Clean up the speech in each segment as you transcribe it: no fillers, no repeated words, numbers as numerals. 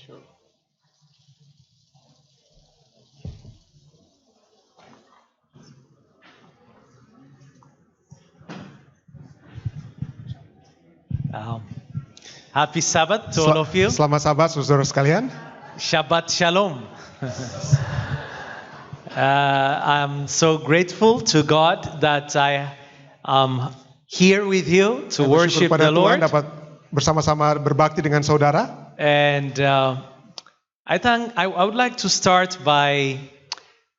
Sure. Um, Happy Sabbath to all of you. Selamat Sabat, saudara sekalian. Shabbat Shalom. I'm so grateful to God that I am here with you to Saya worship bersyukur pada the Tuhan Lord. dapat bersama-sama berbakti dengan saudara. And I would like to start by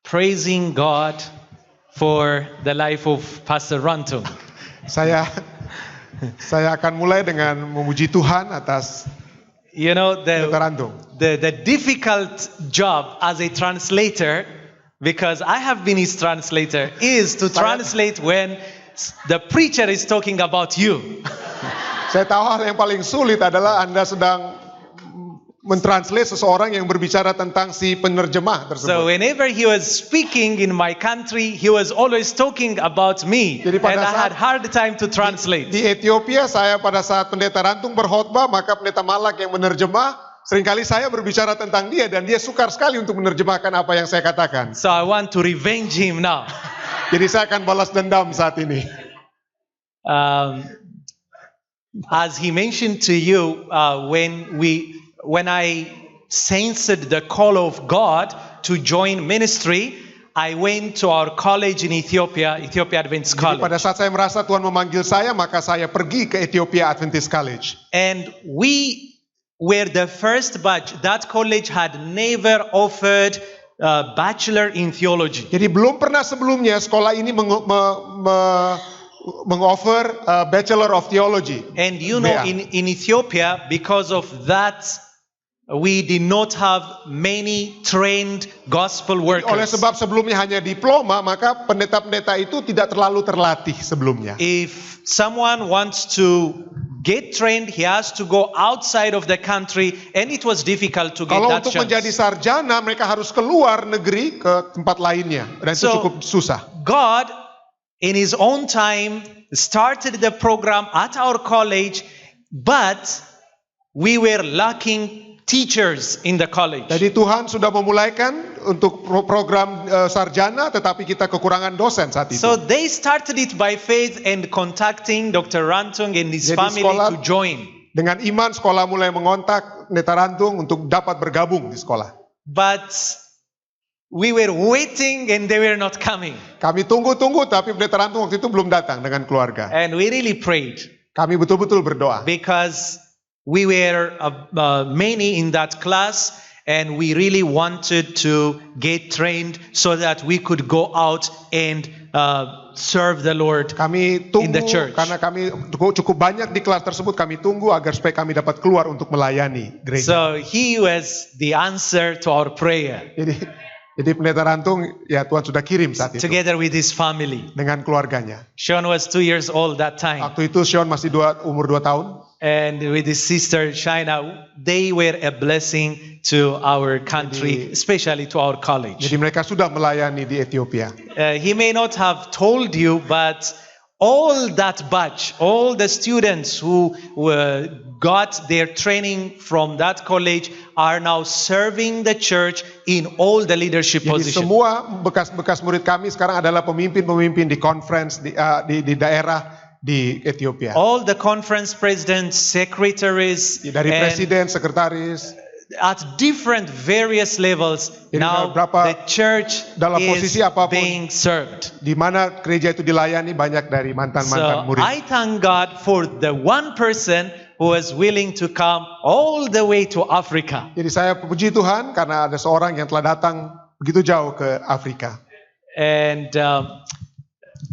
praising God for the life of Pastor Rantung. Saya akan mulai dengan memuji Tuhan atas You know, Pendeta Rantung. the difficult job as a translator, because I have been his translator, is to translate when the preacher is talking about you. Saya tahu hal yang paling sulit adalah Anda sedang mentranslate seseorang yang berbicara tentang si penerjemah So tersebut. whenever he was speaking in my country, he was always talking about me. Jadi And pada I had saat- hard time to translate. Di Ethiopia, saya pada saat Pendeta Rantung berkhotbah, maka Pendeta Malak yang menerjemah, seringkali saya berbicara tentang dia dan dia sukar sekali untuk menerjemahkan apa yang saya katakan. So I want to revenge him now. Jadi saya akan balas dendam saat ini. As he mentioned to you, when I sensed the call of God to join ministry, I went to our college in Ethiopia Adventist Jadi pada College. saat saya merasa Tuhan memanggil saya, maka saya pergi ke Ethiopia Adventist College. And we were the first batch. That college had never offered a bachelor in theology. Jadi belum pernah sebelumnya sekolah ini mengoffer Bachelor of Theology. And you know, BA. in Ethiopia, because of that, we did not have many trained gospel Oleh workers. sebab sebelumnya hanya diploma, maka pendeta-pendeta itu tidak terlalu terlatih sebelumnya. If someone wants to get trained, he has to go outside of the country, and it was difficult to get Kalau that untuk menjadi chance. sarjana, mereka harus keluar negeri ke tempat lainnya, dan itu So- cukup susah. God, in His own time, started the program at our college, but we were lacking teachers in the college. Jadi Tuhan sudah memulaikan untuk program sarjana, tetapi kita kekurangan dosen saat itu. So they started it by faith and contacting Dr. Rantung and his Jadi family sekolah- to join. Dengan iman, sekolah mulai mengontak Pendeta Rantung untuk dapat bergabung di sekolah. But we were waiting and they were not coming. Kami tunggu-tunggu, tapi Pendeta Rantung waktu itu belum datang dengan keluarga. And we really prayed Kami betul-betul berdoa. because we were many in that class and we really wanted to get trained so that we could go out and serve the Lord. Kami In the tunggu church. karena kami cukup banyak di kelas tersebut, kami tunggu agar supaya kami dapat keluar untuk melayani gereja. So he was the answer to our prayer Jadi Pendeta Rantung, ya Tuhan sudah kirim saat itu together with his family. dengan keluarganya. Sean was 2 years old that time. Waktu itu Sean masih umur 2 tahun. And with his sister China, they were a blessing to our country, especially to our college. Jadi mereka sudah melayani di Ethiopia. He may not have told you, but all that batch, all the students who got their training from that college are now serving the church in all the leadership Jadi positions. semua bekas murid kami sekarang adalah pemimpin-pemimpin di conference di daerah di Ethiopia. All the conference presidents, secretaries, Dari and presiden, sekretaris, at different various levels, Jadi now berapa- the church dalam is posisi apapun. being served. di mana gereja itu dilayani banyak dari mantan-mantan So murid. I thank God for the one person who was willing to come all the way to Africa. Jadi saya puji Tuhan karena ada seorang yang telah datang begitu jauh ke Afrika. And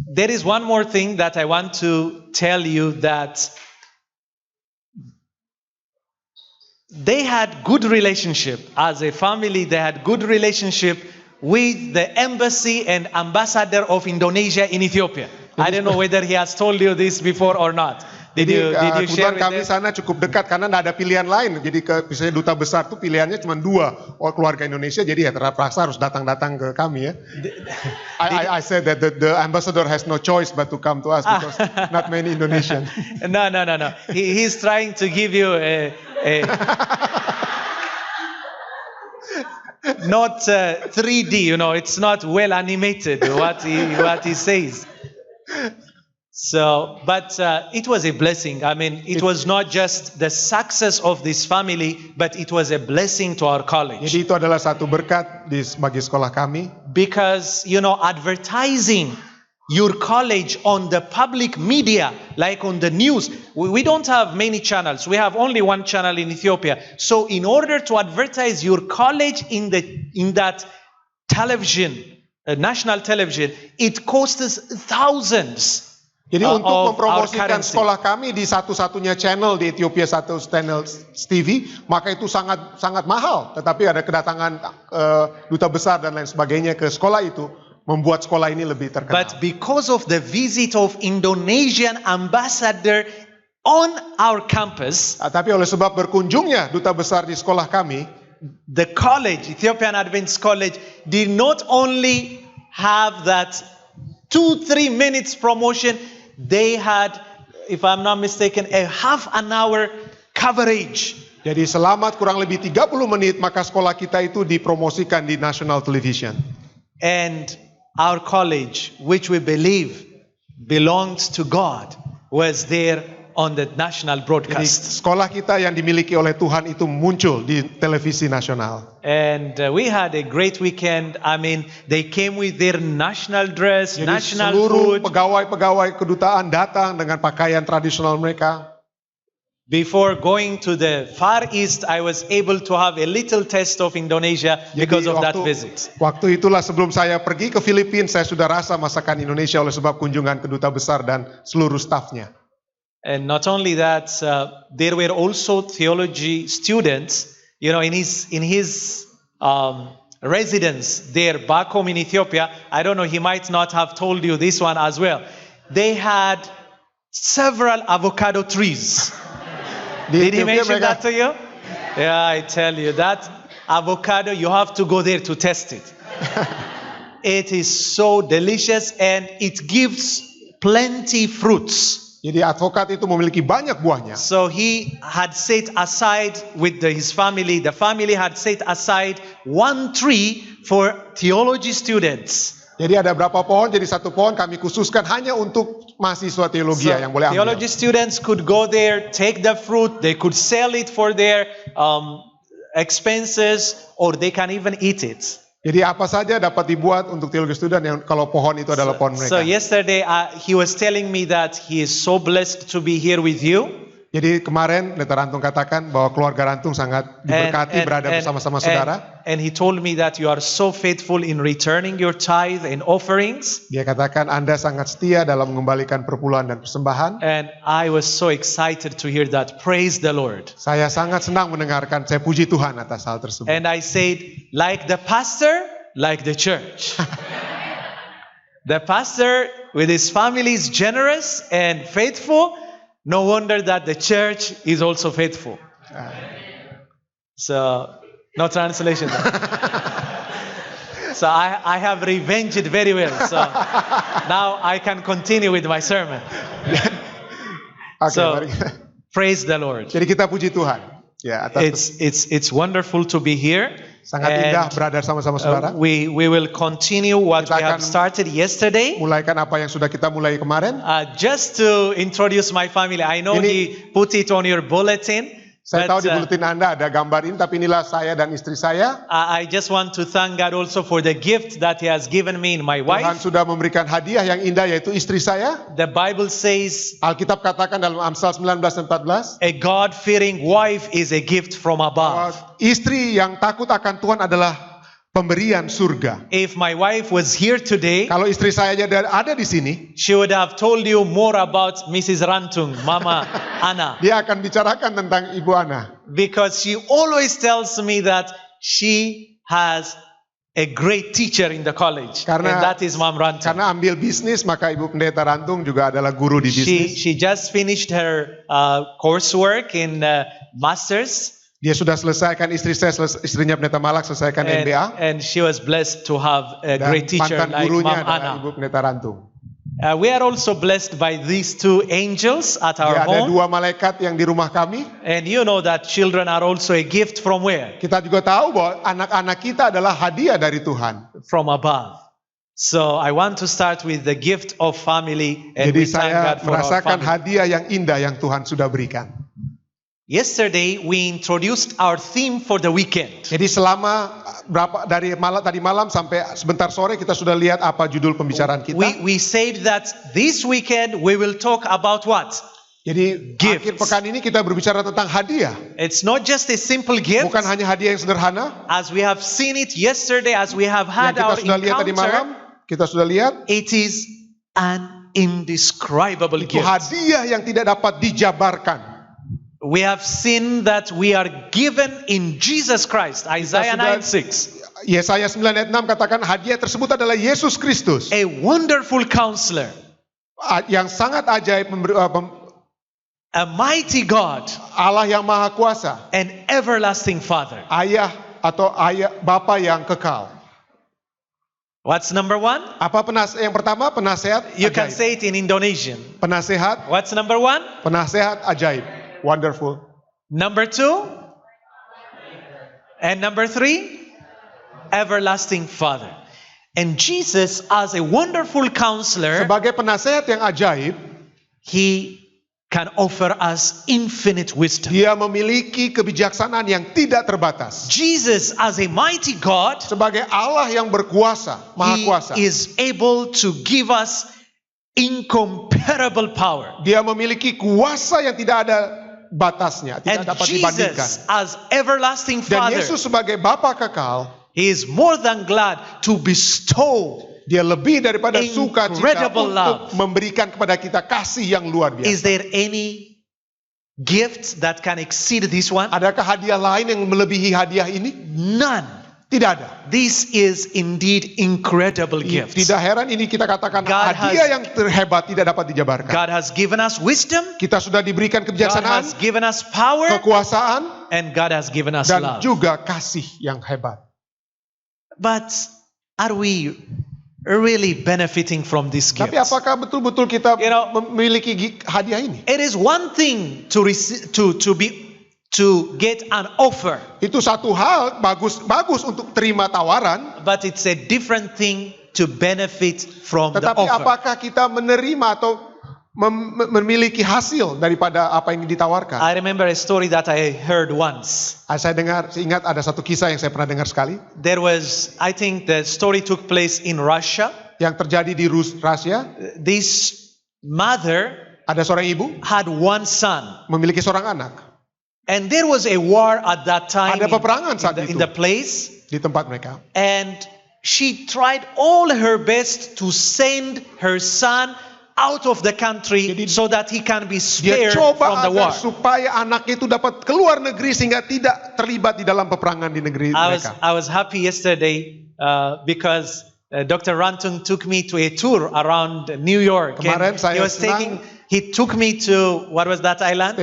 there is one more thing that I want to tell you, that they had good relationship as a family. They had good relationship with the embassy and ambassador of Indonesia in Ethiopia. I don't know whether he has told you this before or not. Did you share Kebetulan with kami them? sana cukup dekat karena tidak ada pilihan lain. Jadi misalnya duta besar tuh pilihannya cuma 2, keluarga Indonesia. Jadi ya terpaksa harus datang-datang ke kami ya. I said that the ambassador has no choice but to come to us because not many Indonesian. No. He's trying to give you a not 3D, it's not well animated what he says. So, but it was a blessing. I mean, it was not just the success of this family, but it was a blessing to our college. Jadi itu adalah satu berkat bagi sekolah kami. Because, advertising your college on the public media, like on the news, we don't have many channels. We have only one channel in Ethiopia. So in order to advertise your college in that television, national television, it costs us thousands. Jadi untuk mempromosikan sekolah kami di satu-satunya channel di Ethiopia, satu channel TV, maka itu sangat sangat mahal. Tetapi ada kedatangan duta besar dan lain sebagainya ke sekolah itu, membuat sekolah ini lebih terkenal. But because of the visit of Indonesian ambassador on our campus, tapi oleh sebab berkunjungnya duta besar di sekolah kami, the college, Ethiopian Adventist College, did not only have that 2-3 minutes promotion. They had, if I'm not mistaken, a half an hour coverage. Jadi selama kurang lebih 30 menit maka sekolah kita itu dipromosikan di national television. And our college, which we believe belongs to God, was there on the national Jadi broadcast. sekolah kita yang dimiliki oleh Tuhan itu muncul di televisi nasional. And we had a great weekend. I mean, they came with their national dress, Jadi national seluruh food. pegawai-pegawai kedutaan datang dengan pakaian tradisional mereka. Before going to the Far East, I was able to have a little taste of Indonesia because of that visit. Waktu itulah sebelum saya pergi ke Filipina, saya sudah rasa masakan Indonesia oleh sebab kunjungan keduta besar dan seluruh stafnya. And not only that, there were also theology students, in his residence there back home in Ethiopia. I don't know, he might not have told you this one as well. They had several avocado trees. Did he mention that to you? Yeah, I tell you, that avocado, you have to go there to test it. It is so delicious and it gives plenty fruits. Jadi advokat itu memiliki banyak buahnya. So he had set aside with his family, the family had set aside 1 tree for theology students. Jadi ada berapa pohon, jadi satu pohon kami khususkan hanya untuk mahasiswa teologi yang boleh ambil. Theology students could go there, take the fruit, they could sell it for their expenses, or they can even eat it. Jadi apa saja dapat dibuat untuk teologi student yang kalau pohon itu adalah pohon mereka. So yesterday he was telling me that he is so blessed to be here with you. Jadi kemarin Pendeta Rantung katakan bahwa keluarga Rantung sangat diberkati berada bersama-sama saudara. And he told me that you are so faithful in returning your tithe and offerings. Dia katakan Anda sangat setia dalam mengembalikan perpuluhan dan persembahan. And I was so excited to hear that. Praise the Lord. Saya sangat senang mendengarkan, saya puji Tuhan atas hal tersebut. And I said, like the pastor, like the church. The pastor with his family is generous and faithful. No wonder that the church is also faithful. So, no translation. So I have revenged it very well. So now I can continue with my sermon. So praise the Lord. Jadi kita puji Tuhan. Ya, it's wonderful to be here. Sangat indah berada sama-sama saudara. We will continue what we have started yesterday. Mulaikan apa yang sudah kita mulai kemarin. Just to introduce my family, I know he put it on your bulletin. Saya tahu di bulletin Anda ada gambar ini, tapi inilah saya dan istri saya. I just want to thank God also for the gift that He has given me in my wife. Tuhan sudah memberikan hadiah yang indah yaitu istri saya. The Bible says, Alkitab katakan dalam Amsal 19:14, a God-fearing wife is a gift from above. Istri yang takut akan Tuhan adalah pemberian surga. If my wife was here today, kalau istri saya ada di sini, she would have told you more about Mrs. Rantung, Mama Anna. Dia akan bicarakan tentang Ibu Ana. Because she always tells me that she has a great teacher in the college. And that is Mom Rantung. Karena ambil bisnis, maka Ibu Pendeta Rantung juga adalah guru di bisnis. She just finished her coursework in Masters. Dia sudah selesaikan, istrinya Pendeta Malak selesaikan MBA. And she was blessed to have a great teacher like Mom Anna. Ibu Pendeta Rantung. We are also blessed by these two angels at our Ya, ada home. 2 malaikat yang di rumah kami. And you know that children are also a gift from where? Kita juga tahu bahwa anak-anak kita adalah hadiah dari Tuhan. From above. So I want to start with the gift of family, and Jadi we thank saya God for our merasakan family. hadiah yang indah yang Tuhan sudah berikan. Yesterday we introduced our theme for the weekend. Jadi selama tadi malam sampai sebentar sore kita sudah lihat apa judul pembicaraan kita. We said that this weekend we will talk about what? Jadi Gifts. akhir pekan ini kita berbicara tentang hadiah. It's not just a simple gift, Bukan hanya hadiah yang sederhana as we have seen it yesterday, as we have had yang our kita sudah lihat tadi malam. encounter. Kita sudah lihat It is an indescribable itu gift. hadiah yang tidak dapat dijabarkan. We have seen that we are given in Jesus Christ. Isaiah sudah- 9:6. Yesaya 9 ayat 6 katakan hadiah tersebut adalah Yesus Kristus. A wonderful counselor, Yang sangat ajaib, a mighty God, Allah yang maha kuasa. an everlasting Father. Ayah Bapa yang kekal. What's number one? Apa yang pertama? Penasehat You can ajaib. say it in Indonesian. Penasehat, What's number one? penasehat ajaib. Wonderful. Number two? And number three? Everlasting Father. And Jesus, as a wonderful counselor, Sebagai penasehat yang ajaib, He can offer us infinite wisdom. dia memiliki kebijaksanaan yang tidak terbatas. Jesus, as a mighty God, Sebagai Allah yang berkuasa, maha kuasa. He is able to give us incomparable power. Dia memiliki kuasa yang tidak ada batasnya, And tidak dapat dibandingkan. Jesus, as everlasting Dan Father, Yesus sebagai Bapa kekal, He is more than glad to bestow. dia lebih daripada sukacita Incredible untuk love. memberikan kepada kita kasih yang luar Is biasa. there any gift that can exceed this one? Adakah hadiah lain yang melebihi hadiah ini? None. Tidak ada. This is indeed incredible gift. Tidak heran ini kita katakan God hadiah has- yang terhebat tidak dapat dijabarkan. God has given us wisdom, Kita sudah diberikan God kebijaksanaan, has given us power, kekuasaan, and God has given us dan love. juga kasih yang hebat. But are we really benefiting from this gift? Tapi apakah betul-betul kita You know, memiliki hadiah ini? It is one thing to get an offer, Itu satu hal bagus untuk terima tawaran, but it's a different thing to benefit from the tetapi offer. apakah kita menerima atau memiliki hasil daripada apa yang ditawarkan? I remember a story that I heard once. Saya ingat ada satu kisah yang saya pernah dengar sekali, There was, I think the story took place in Russia. yang terjadi di Rusia. This mother Ada seorang ibu had one son. memiliki seorang anak. And there was a war at that time Ada peperangan saat in itu. the place. Di tempat mereka. And she tried all her best to send her son out of the country Jadi, so that he can be Dia spared from coba the war. agar supaya anaknya itu dapat keluar negeri sehingga tidak terlibat di dalam peperangan di negeri mereka. I was happy yesterday because Dr. Rantung took me to a tour around New York. Kemarin And saya he took me to, what was that island?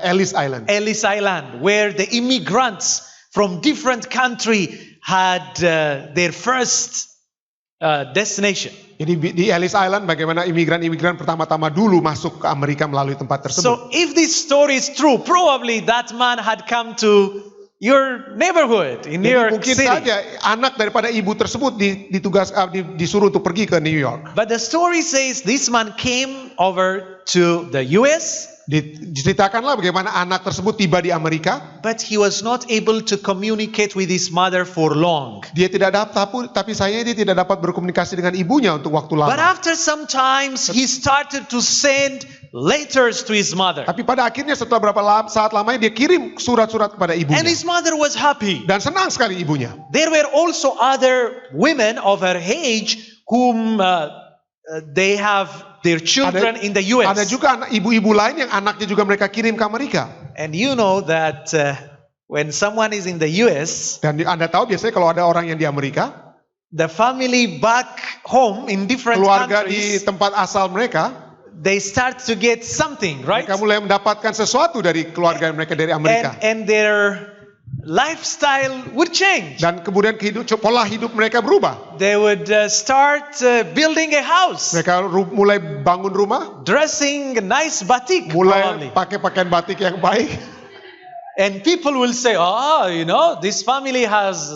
Ellis Island. Ellis Island, where the immigrants from different country had their first destination. Jadi di Ellis Island bagaimana imigran-imigran pertama-tama dulu masuk ke Amerika melalui tempat tersebut. So if this story is true, probably that man had come to your neighborhood in New Jadi York mungkin City. saja anak daripada ibu tersebut disuruh untuk pergi ke New York. But the story says this man came over to the US, Diceritakanlah bagaimana anak tersebut tiba di Amerika. but he was not able to communicate with his mother for long. Dia tidak dapat, tapi sayangnya dia tidak dapat berkomunikasi dengan ibunya untuk waktu lama. But after some times, he started to send letters to his mother. Tapi pada akhirnya setelah saat lamanya dia kirim surat-surat kepada And ibunya. his mother was happy. Dan senang sekali ibunya. There were also other women of her age whom they have their children in the US. Ada juga ibu-ibu lain yang anaknya juga mereka kirim ke Amerika. And you know that when someone is in the US, Dan Anda tahu biasanya kalau ada orang yang di Amerika, the family back home in different keluarga di countries, tempat asal mereka, they start to get something, right? mereka mulai mendapatkan sesuatu dari keluarga mereka dari Amerika. And their lifestyle would change. Dan kemudian pola hidup mereka berubah. They would start building a house, Mereka mulai bangun rumah, dressing nice batik, mulai probably. pakai pakaian batik yang baik. And people will say, this family has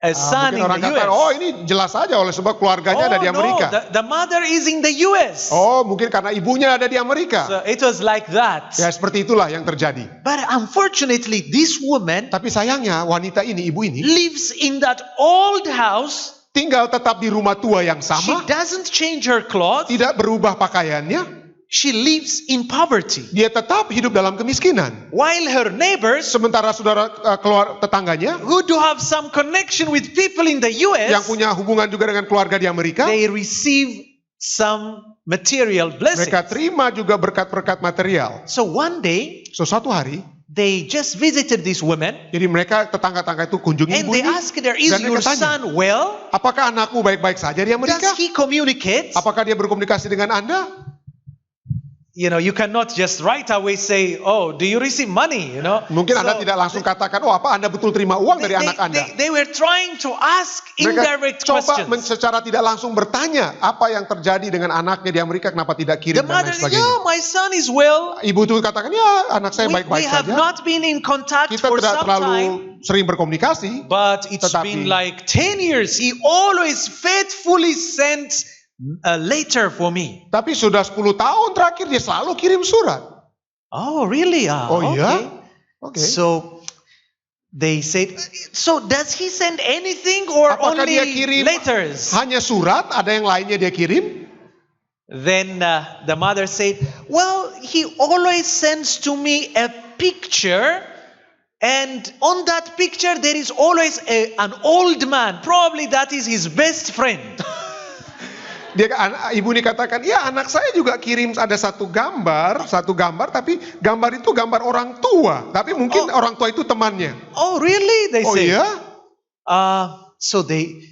a son Mungkin in orang the kata, US. ini jelas saja oleh sebab keluarganya ada di Amerika. The mother is in the US. Mungkin karena ibunya ada di Amerika. So it was like that. Ya seperti itulah yang terjadi. But unfortunately, this woman Tapi sayangnya wanita ini, ibu ini, lives in that old house. tinggal tetap di rumah tua yang She sama, doesn't change her clothes. tidak berubah pakaiannya, She lives in poverty. dia tetap hidup dalam kemiskinan. While her neighbors, Sementara saudara keluar tetangganya, who do have some connection with people in the US, yang punya hubungan juga dengan keluarga di Amerika, they receive some material blessings. mereka terima juga berkat-berkat material. So one day, Suatu hari, they just visited this woman jadi mereka tetangga-tetangga itu kunjungi and ibu they ini. asked her, is Dan mereka your tanya, son well? apakah anakmu baik-baik saja di Amerika? Does he communicate? Apakah dia berkomunikasi dengan Anda? You cannot just right away say, do you receive money? Mungkin Anda So tidak langsung katakan, apa Anda betul terima uang dari anak Anda? they were trying to ask Mereka indirect coba questions. secara tidak langsung bertanya apa yang terjadi dengan anaknya di Amerika, kenapa tidak The kirim dan mother lain said, sebagainya. my son is well. Ibu itu katakan, ya anak saya We baik-baik have saja. not been in contact Kita for tidak some terlalu time, sering berkomunikasi. but it's Tetapi- been like 10 years. He always faithfully sent a letter for me. Tapi sudah 10 tahun terakhir dia selalu kirim surat. Oh, really? Oh, okay. iya? Oke. So they said, so does he send anything or Apakah only dia kirim letters? hanya surat, ada yang lainnya dia kirim? Then the mother said, well, he always sends to me a picture, and on that picture there is always an old man. Probably that is his best friend. Ibu ini katakan, ya anak saya juga kirim ada satu gambar, tapi gambar itu gambar orang tua. Tapi mungkin orang tua itu temannya. Oh, really? They Oh say. iya? So they.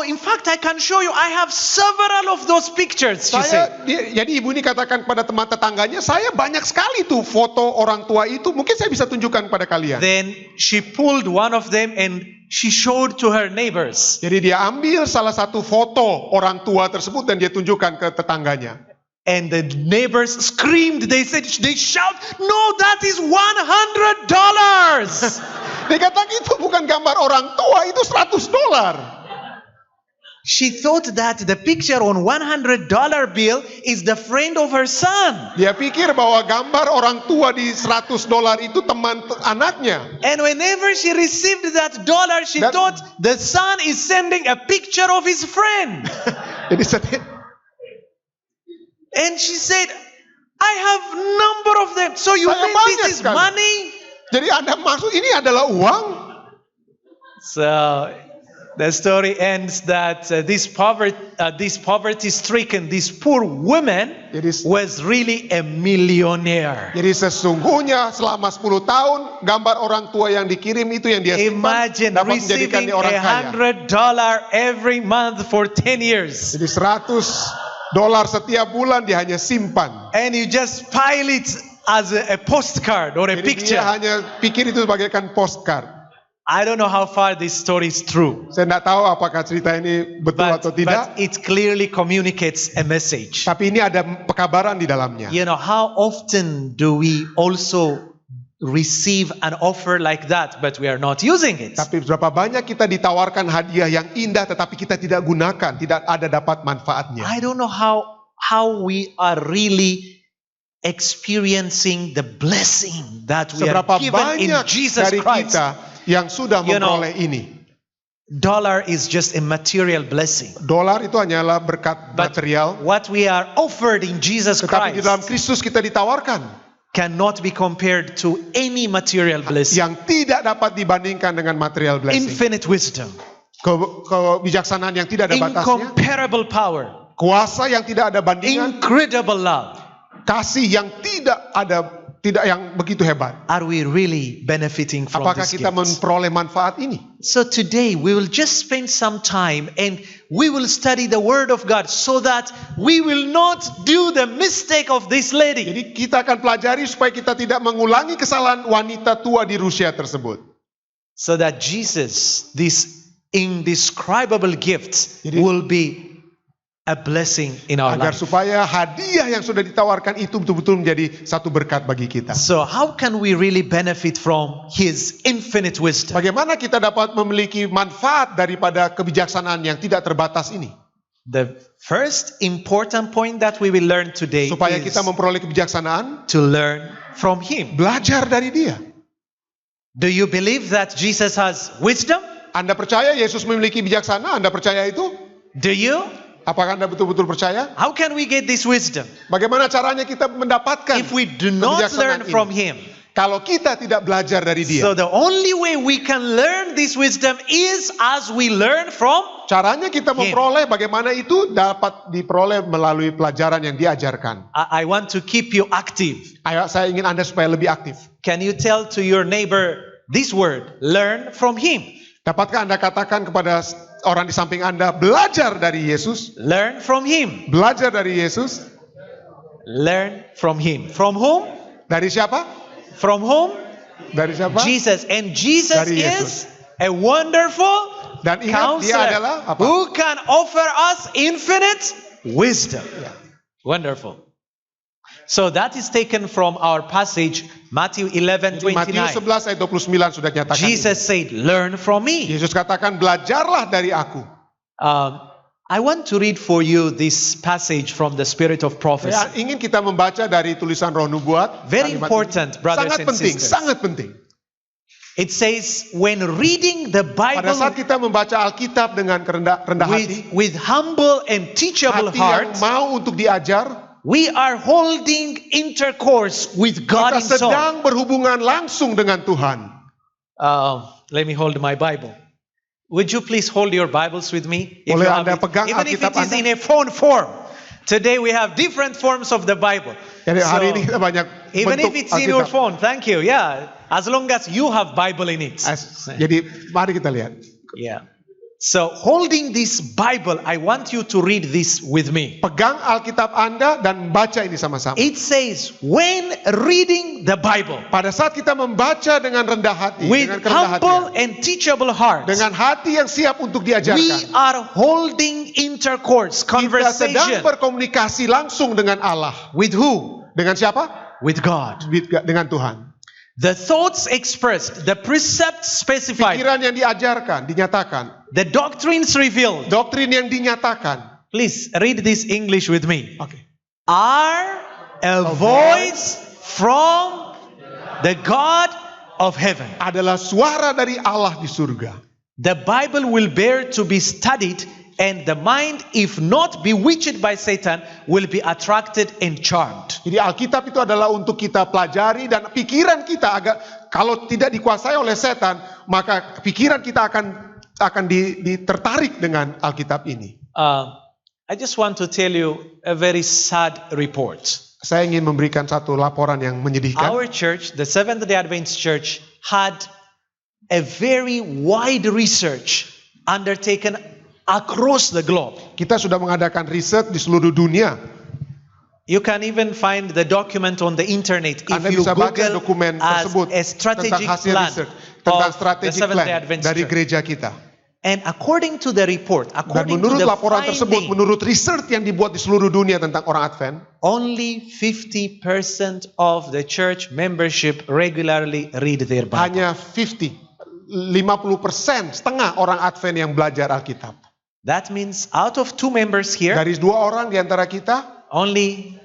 In fact, I can show you. I have several of those pictures. She said. Jadi ibu ini katakan pada teman tetangganya, saya banyak sekali tuh foto orang tua itu. Mungkin saya bisa tunjukkan pada kalian. Then she pulled one of them and she showed to her neighbors. Jadi dia ambil salah satu foto orang tua tersebut dan dia tunjukkan ke tetangganya. And the neighbors screamed. They shout, no, that is $100. Dia katakan itu bukan gambar orang tua, itu $100. She thought that the picture on $100 bill is the friend of her son. Dia pikir bahwa gambar orang tua di $100 itu teman anaknya. And whenever she received that dollar, she thought the son is sending a picture of his friend. Jadi And she said, I have number of them. So you Saya mean banyak this is sekali. money? Jadi Anda maksud ini adalah uang? So the story ends that this poverty-stricken, this poor woman was really a millionaire. Jadi sesungguhnya selama 10 tahun gambar orang tua yang dikirim itu yang dia simpan Imagine dapat menjadikan receiving dia orang kaya. $100 every month for 10 years. Jadi $100 setiap bulan dia hanya simpan. And you just pile it as a postcard or a Jadi picture. dia hanya pikir itu bagaikan postcard. I don't know how far this story is true. Saya tidak tahu apakah cerita ini betul atau tidak. But it clearly communicates a message. Tapi ini ada pekabaran di dalamnya. How often do we also receive an offer like that, but we are not using it? Tapi berapa banyak kita ditawarkan hadiah yang indah tetapi kita tidak gunakan, tidak ada dapat manfaatnya. I don't know how we are really experiencing the blessing that we are Seberapa given in banyak Jesus dari Christ. kita yang sudah memperoleh ini. Dollar is just a material blessing. Dolar itu hanyalah berkat But material. what we are offered in Jesus Tetapi di dalam Christ Kristus kita ditawarkan cannot be compared to any material blessing. yang tidak dapat dibandingkan dengan material blessing. Infinite wisdom, Kebijaksanaan yang tidak ada batasnya. incomparable power, Kuasa yang tidak ada bandingan. incredible love. Kasih yang tidak yang begitu hebat. Are we really benefiting from Apakah this kita gift? memperoleh manfaat ini? So today we will just spend some time and we will study the Word of God so that we will not do the mistake of this lady. Jadi kita akan pelajari supaya kita tidak mengulangi kesalahan wanita tua di Rusia tersebut. so that Jesus, this indescribable gift, Jadi- will be a blessing in our Agar life. supaya hadiah yang sudah ditawarkan itu betul-betul menjadi satu berkat bagi kita. So how can we really benefit from His infinite wisdom? Bagaimana kita dapat memiliki manfaat daripada kebijaksanaan yang tidak terbatas ini? The first important point that we will learn today Supaya is kita memperoleh kebijaksanaan, to learn from Him. belajar dari Dia. Do you believe that Jesus has wisdom? Anda percaya Yesus memiliki bijaksana? Anda percaya itu? Do you? Apakah Anda betul-betul percaya? How can we get this wisdom Bagaimana caranya kita mendapatkan if we do not learn kebijaksanaan from ini? Him? Kalau kita tidak belajar dari Dia. So the only way we can learn this wisdom is as we learn from. Caranya kita memperoleh bagaimana itu dapat diperoleh melalui pelajaran yang diajarkan. I want to keep you active. Saya ingin Anda supaya lebih aktif. Can you tell to your neighbor this word? Learn from Him. Dapatkah Anda katakan kepada orang di samping Anda, belajar dari Yesus? Learn from Him. Belajar dari Yesus. Learn from Him. From whom? Dari siapa? From whom? Dari siapa? Jesus. And Jesus Dari is Yesus. a wonderful Dan ingat dia counselor adalah apa? who can offer us infinite wisdom. Wonderful. So that is taken from our passage, Matthew 11:29. Matius 11 ayat 29 sudah nyatakan. Jesus said, learn from me. Yesus katakan, belajarlah dari aku. I want to read for you this passage from the Spirit of Prophecy. Ya, ingin kita membaca dari tulisan Roh Nubuat. Very Kalimat important, ini. brothers Sangat and penting, sisters. sangat penting. It says, when reading the Pada Bible saat kita membaca Alkitab dengan rendah hati, with humble and teachable hati yang heart, mau untuk diajar, we are holding intercourse with God kita Himself. sedang berhubungan langsung dengan Tuhan. Let me hold my Bible. Would you please hold your Bibles with me? If Boleh you have Anda it. pegang Even if it Alkitab is Anda? in a phone form. Today we have different forms of the Bible. Jadi hari So, ini kita banyak even bentuk if it's in your Alkitab. phone, thank you. Yeah, as long as you have Bible in it. Jadi mari kita lihat. Yeah. So holding this Bible, I want you to read this with me. Pegang Alkitab Anda dan baca ini sama-sama. It says, when reading the Bible Pada saat kita membaca dengan rendah hati, with dengan kerendahan humble hati, and teachable heart, dengan hati yang siap untuk we diajarkan, are holding intercourse, kita sedang conversation berkomunikasi langsung dengan Allah. with who? Dengan siapa? With God. Dengan Tuhan. The thoughts expressed, the precepts specified, Pikiran yang diajarkan, dinyatakan. the doctrines revealed. Doktrin yang dinyatakan. Please read this English with me. Oke. Are a voice from the God of heaven. Adalah suara dari Allah di surga. The Bible will bear to be studied, and the mind, if not bewitched by Satan, will be attracted and charmed. Jadi Alkitab itu adalah untuk kita pelajari dan pikiran kita agak kalau tidak dikuasai oleh setan, maka pikiran kita akan tertarik dengan Alkitab ini. I just want to tell you a very sad report. Saya ingin memberikan satu laporan yang menyedihkan. Our church, the Seventh-day Adventist Church, had a very wide research undertaken across the globe. Kita sudah mengadakan riset di seluruh dunia. You can even find the document on the internet if Anda you bisa baca Google dokumen as tersebut a tentang strategic hasil plan riset, tentang of the strategic Seventh-day plan Adventist dari Church. gereja kita. And according to the report, Dan according to menurut the laporan tersebut, finding, menurut riset yang dibuat di seluruh dunia tentang orang Advent, only 50% of the church membership regularly read their Bible. hanya 50% setengah orang Advent yang belajar Alkitab. That means out of 2 members here, Dari 2 orang di antara kita only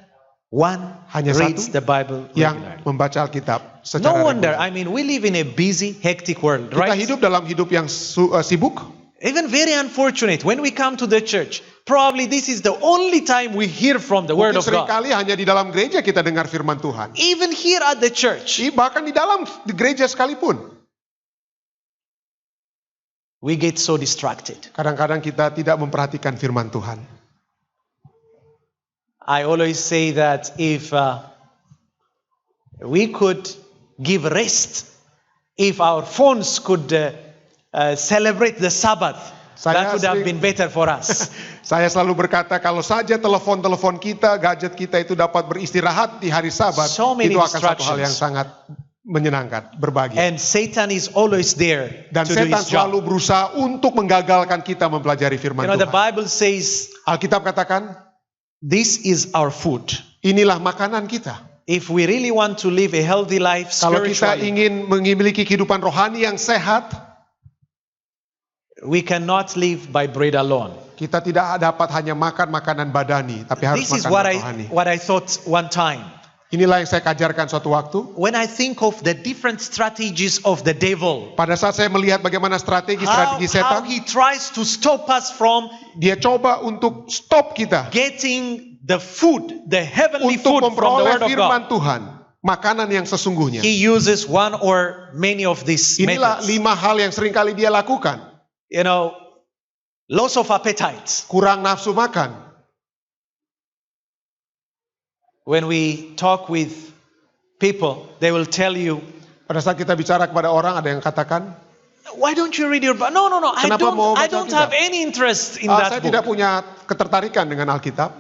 1 Hanya reads satu the Bible yang regularly. membaca Alkitab No secara wonder, reguler. I mean, we live in a busy, hectic world, Kita right? hidup dalam hidup yang sibuk. Even very unfortunate, when we come to the church, probably this is the only time we hear from the Word Mungkin of God. seringkali hanya di dalam gereja kita dengar firman Tuhan. Even here at the church, Bahkan di dalam gereja sekalipun. we get so distracted. Kadang-kadang kita tidak memperhatikan firman Tuhan. I always say that if we could give rest, if our phones could celebrate the Sabbath, that would have been better for us. Saya selalu berkata kalau saja telepon kita, gadget kita itu dapat beristirahat di hari Sabat, So many itu akan satu hal distractions. yang sangat menyenangkan, berbahagia. And Satan is always there Dan to do setan his job. selalu berusaha untuk menggagalkan kita mempelajari firman You know, the Tuhan. Bible says, Alkitab katakan, this is our food. inilah makanan kita. If we really want to live a healthy life Kalau kita spiritually, ingin memiliki kehidupan rohani yang sehat, we cannot live by bread alone. kita tidak dapat hanya makan makanan badani, tapi harus This is makan rohani. what I thought one time. Inilah yang saya ajarkan suatu waktu. When I think of the different strategies of the devil, Pada saat saya melihat bagaimana strategi how setan, he tries to stop us from dia coba untuk stop kita getting the food, the heavenly untuk food from the memperoleh Word of firman God. Tuhan, makanan yang sesungguhnya. He uses one or many of these Inilah methods. 5 hal yang seringkali dia lakukan. You know, loss of appetite. Kurang nafsu makan. When we talk with people, they will tell you, Pada saat kita bicara kepada orang, ada yang katakan, why don't you read your Bible? No, Kenapa mau I baca don't Alkitab? have any interest in saya that tidak book. punya ketertarikan dengan Alkitab.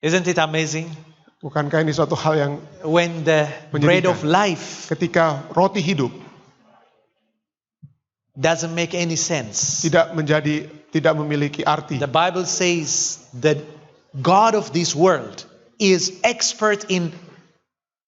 Isn't it amazing? Bukankah ini suatu hal yang When the bread Menyedihkan. of life ketika roti hidup doesn't make any sense. tidak memiliki arti. The Bible says that God of this world is expert in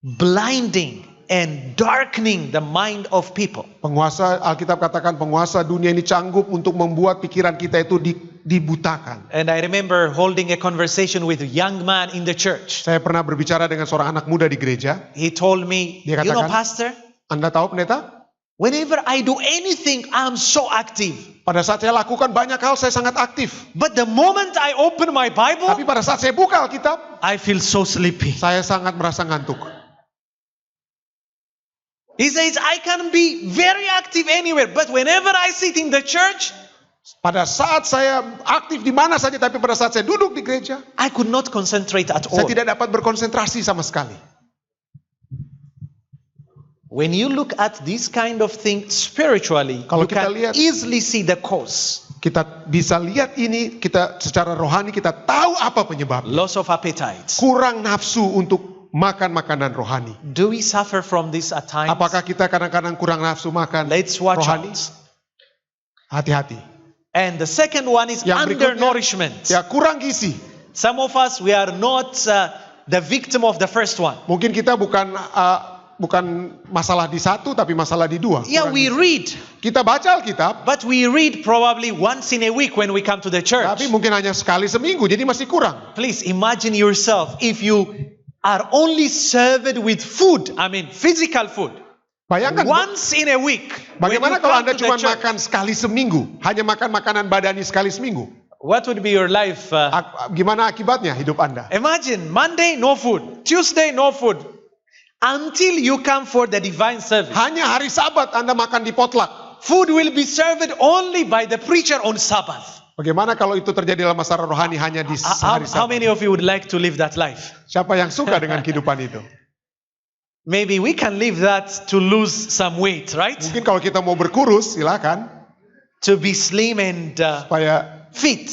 blinding and darkening the mind of people. Penguasa, Alkitab katakan penguasa dunia ini canggup untuk membuat pikiran kita itu dibutakan. And I remember holding a conversation with a young man in the church. Saya pernah berbicara dengan seorang anak muda di gereja. He told me, Dia you know, katakan, Pastor, Anda tahu pendeta? whenever I do anything, I'm so active. Pada saat saya lakukan banyak hal, saya sangat aktif. But the moment I open my Bible, Tapi pada saat saya buka Alkitab, I feel so sleepy. saya sangat merasa ngantuk. He says, I can be very active anywhere, but whenever I sit in the church, Pada saat saya aktif di mana saja, tapi pada saat saya duduk di gereja, I could not concentrate at saya all. tidak dapat berkonsentrasi sama sekali. When you look at this kind of thing spiritually, Kalau you kita can lihat- easily see the cause. Kita bisa lihat ini, kita secara rohani kita tahu apa penyebabnya. Loss of appetite. Kurang nafsu untuk makan makanan rohani. Do we suffer from this at times? Apakah kita kadang-kadang kurang nafsu makan Let's watch rohani? out. Hati-hati. And the second one is Yang berikutnya, undernourishment. Ya, kurang gizi. Some of us, we are not the victim of the first one. Mungkin kita bukan masalah di satu, tapi masalah di dua. Yeah, Kurang we gizi. read, Kita baca Alkitab, but we read probably once in a week when we come to the church. tapi mungkin hanya sekali seminggu, jadi masih kurang. Please imagine yourself if you are only served with food, I mean physical food, Bayangkan, once in a week. When you bagaimana kalau come Anda to the cuma church. makan sekali seminggu, hanya makan makanan badani sekali seminggu. What would be your life? Gimana akibatnya hidup Anda? Imagine Monday no food, Tuesday no food, until you come for the divine service. Hanya hari Sabat Anda makan di potluck. Food will be served only by the preacher on Sabbath. Bagaimana kalau itu terjadi dalam masalah rohani hanya di hari How Sabat? many of you would like to live that life? Siapa yang suka dengan kehidupan itu? Maybe we can live that to lose some weight, right? Mungkin kalau kita mau berkurus, silakan To be slim and supaya fit.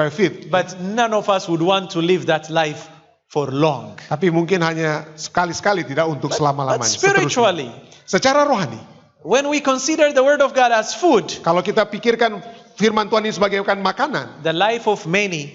fit. But none of us would want to live that life for long. Tapi mungkin hanya sekali-sekali, tidak untuk But selama-lamanya. spiritually, Seterusnya. Secara rohani, when we consider the word of God as food, kalau kita pikirkan firman Tuhan ini sebagai makanan, the life of many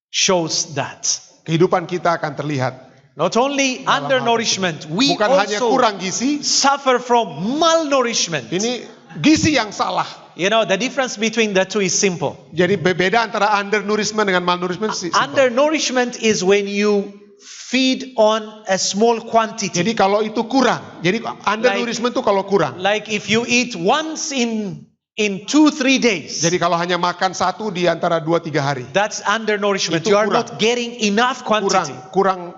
shows that. kehidupan kita akan terlihat. Not only undernourishment, we Bukan hanya also kurang gizi, suffer from malnourishment. ini gizi yang salah. You know, the difference between the two is simple. Jadi beda antara undernourishment dengan malnourishment. Undernourishment is when you feed on a small quantity. Jadi kalau itu kurang, jadi undernourishment itu kalau kurang. Like if you eat once in 2-3 days, Jadi kalau hanya makan satu di antara 2-3 hari, that's undernourishment. Itu You are kurang. not getting enough quantity. kurang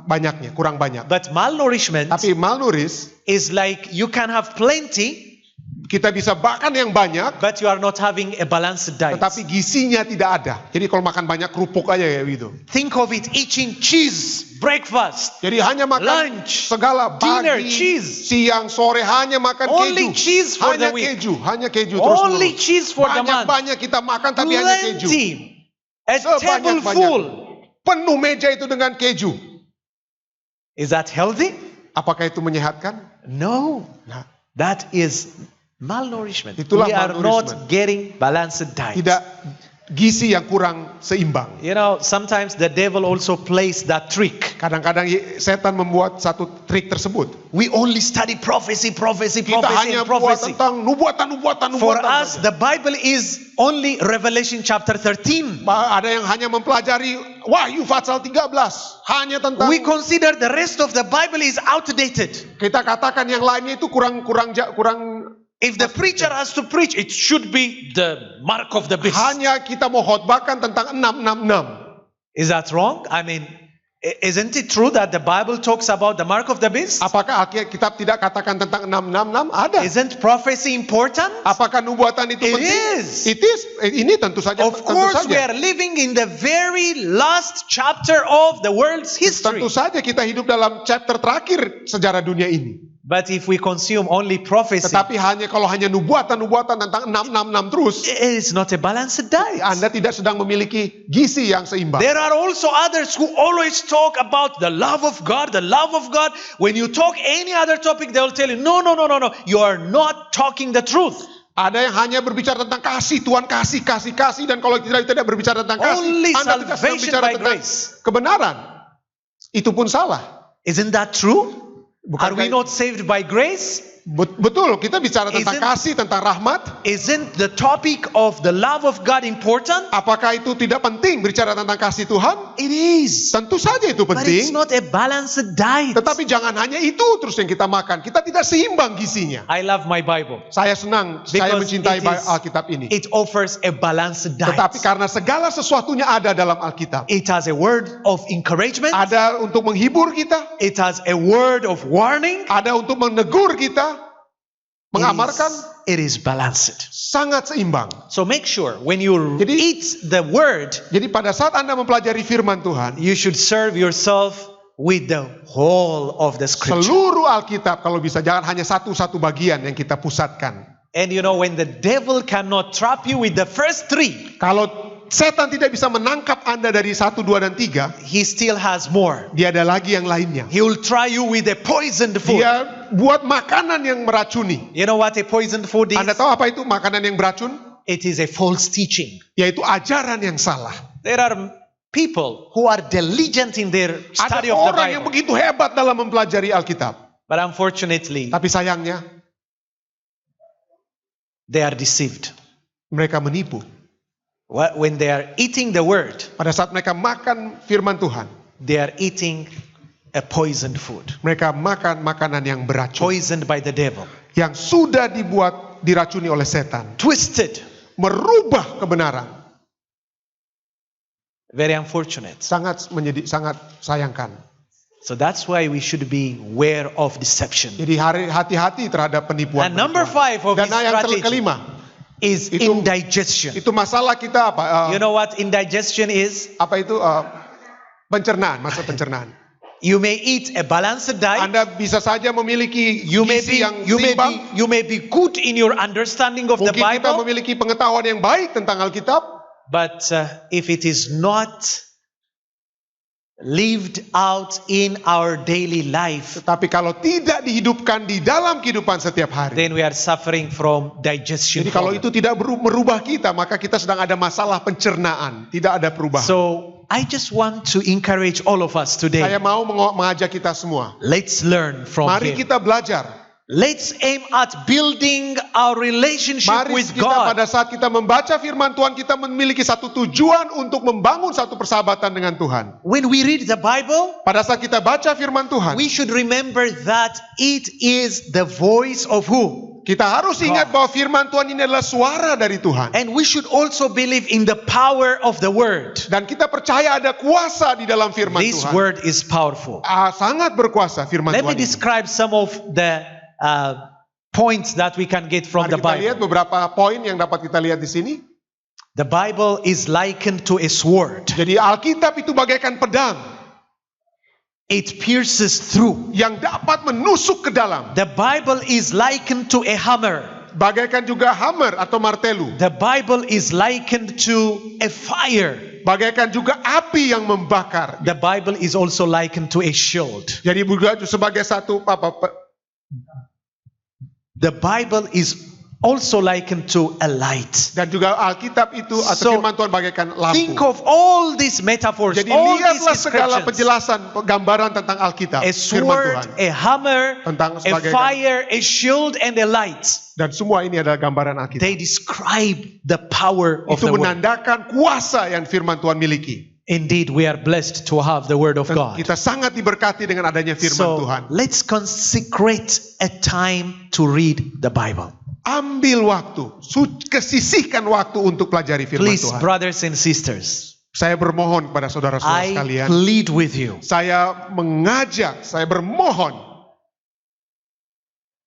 banyaknya, kurang banyak. But malnourishment Tapi malnourished, is like you can have plenty, kita bisa makan yang banyak, but you are not having a balanced diet. tetapi gizinya tidak ada. Jadi kalau makan banyak kerupuk aja ya gitu. Think of it, eating cheese, breakfast, Jadi hanya makan lunch, segala dinner, pagi, cheese. siang, sore hanya makan Only keju. cheese for hanya the week. hanya keju terus Only menerus. cheese for the month. Banyak kita makan tapi hanya keju. Plenty. A table Sebanyak-banyak. full. Penuh meja itu dengan keju. Is that healthy? Apakah itu menyehatkan? No. Nah, That is malnourishment. Itulah We are malnourishment. not getting balanced diet. tidak gizi yang kurang seimbang. You know, sometimes the devil also plays that trick. Kadang-kadang setan membuat satu trik tersebut. We only study prophecy, prophecy, Kita prophecy, hanya and buat prophecy. tentang nubuatan For us, saja. the Bible is only Revelation chapter 13. Ada yang hanya mempelajari Wahyu pasal 13, hanya tentang We consider the rest of the Bible is outdated. kita katakan yang lainnya itu kurang. If the preacher has to preach, it should be the mark of the beast. Hanya kita mau khotbahkan tentang 666. Is that wrong? I mean, isn't it true that the Bible talks about the mark of the beast? Apakah Alkitab tidak katakan tentang 666? Ada. Isn't prophecy important? Apakah nubuatan itu It penting? is. It is. Ini tentu saja. Of tentu course, we saja. are living in the very last chapter of the world's history. Tentu saja kita hidup dalam chapter terakhir sejarah dunia ini. But if we consume only prophecy, Tetapi kalau hanya nubuatan tentang 666 terus, it is not a balanced diet. Anda tidak sedang memiliki gizi yang seimbang. There are also others who always talk about the love of God, the love of God. When you talk any other topic, they will tell you, no. You are not talking the truth. Ada yang hanya berbicara tentang kasih, Tuhan kasih, dan kalau tidak berbicara tentang kasih, Only Anda tidak sedang salvation bicara by tentang grace. kebenaran. Itu pun salah. Isn't that true? Are we Bukankah- not saved by grace? Betul, kita bicara tentang Isn't- kasih, tentang rahmat. Isn't the topic of the love of God important? Apakah itu tidak penting bicara tentang kasih Tuhan? It is. Tentu saja itu But it's penting. not a balanced diet. Tetapi jangan hanya itu terus yang kita makan. Kita tidak seimbang gizinya. I love my Bible. Saya senang, saya Because mencintai it is- Alkitab ini. It offers a balanced diet. Tetapi karena segala sesuatunya ada dalam Alkitab. It has a word of encouragement. Ada untuk menghibur kita, It has a word of warning. ada untuk menegur kita, mengamarkan, It is balanced. sangat seimbang. So make sure when you Jadi- eat the word, Jadi pada saat Anda mempelajari firman Tuhan, you should serve yourself with the whole of the scripture. seluruh Alkitab kalau bisa, jangan hanya satu-satu bagian yang kita pusatkan. And you know, when the devil cannot trap you with the first three, Kalau setan tidak bisa menangkap Anda dari 1, 2, dan 3, he still has more. dia ada lagi yang lainnya. He will try you with a poisoned food. Dia buat makanan yang meracuni. You know what a poisoned food is? Anda tahu apa itu makanan yang beracun? It is a false teaching. Yaitu ajaran yang salah. There are people who are diligent in their Ada study of the orang yang Bible. begitu hebat dalam mempelajari Alkitab. But unfortunately, Tapi sayangnya, they are deceived. mereka menipu. When they are eating the word, Pada saat mereka makan firman Tuhan, they are eating a poisoned food. mereka makan makanan yang beracun. Poisoned by the devil. Yang sudah diracuni oleh setan. Twisted. Merubah kebenaran. Very unfortunate. Sangat sayangkan. So that's why we should be aware of deception. Jadi hati-hati terhadap penipuan. And number 5 of Dan this yang strategy kelima, is Itu- indigestion. itu masalah kita apa? You know what indigestion is? Apa itu? Pencernaan, masalah pencernaan. You may eat a balanced diet. Anda bisa saja memiliki You may gizi be yang seimbang. you may be good in your understanding of the Mungkin kita Bible, memiliki pengetahuan yang baik tentang Alkitab. but if it is not lived out in our daily life, Tetapi kalau tidak dihidupkan di dalam kehidupan setiap hari. then we are suffering from digestion Jadi kalau problem. itu tidak merubah kita, maka kita sedang ada masalah pencernaan. Tidak ada perubahan. So I just want to encourage all of us Saya today. mau mengajak kita semua. Let's learn from Mari him. kita belajar. Let's aim at building our relationship Mari with kita God. pada saat kita membaca firman Tuhan, kita memiliki satu tujuan untuk membangun satu persahabatan dengan Tuhan. When we read the Bible, Pada saat kita baca firman Tuhan, we should remember that it is the voice of who? kita harus ingat bahwa firman Tuhan ini adalah suara dari Tuhan. And we should also believe in the power of the word. Dan kita percaya ada kuasa di dalam firman This Tuhan. word is powerful. Sangat berkuasa firman Let me Tuhan ini. describe some of the points that we can get from Mari the kita lihat Bible. beberapa poin yang dapat kita lihat di sini. The Bible is likened to a sword. Jadi Alkitab itu bagaikan pedang It pierces through. yang dapat menusuk ke dalam. The Bible is likened to a hammer. bagaikan juga hammer atau martelu. The Bible is likened to a fire. Bagaikan juga api yang membakar. The Bible is also likened to a shield. Jadi juga sebagai satu The Bible is also likened to a light. dan juga Alkitab itu atau So, firman Tuhan bagaikan Think lampu. of all these metaphors, Jadi all these lihatlah segala descriptions. penjelasan, gambaran tentang Alkitab, A firman sword, Tuhan. a hammer, Tentang a sebagai- fire, a shield, and a light. Dan semua ini adalah gambaran Alkitab. They describe the power of Itu the word. menandakan kuasa yang firman Tuhan miliki. Indeed, we are blessed to have the word of Dan God. kita sangat diberkati dengan adanya firman So Tuhan. let's consecrate a time to read the Bible. Ambil waktu, kesisihkan waktu untuk pelajari firman Please, Tuhan. brothers and sisters, Saya bermohon kepada saudara-saudara I sekalian. plead with you. Saya mengajak, saya bermohon.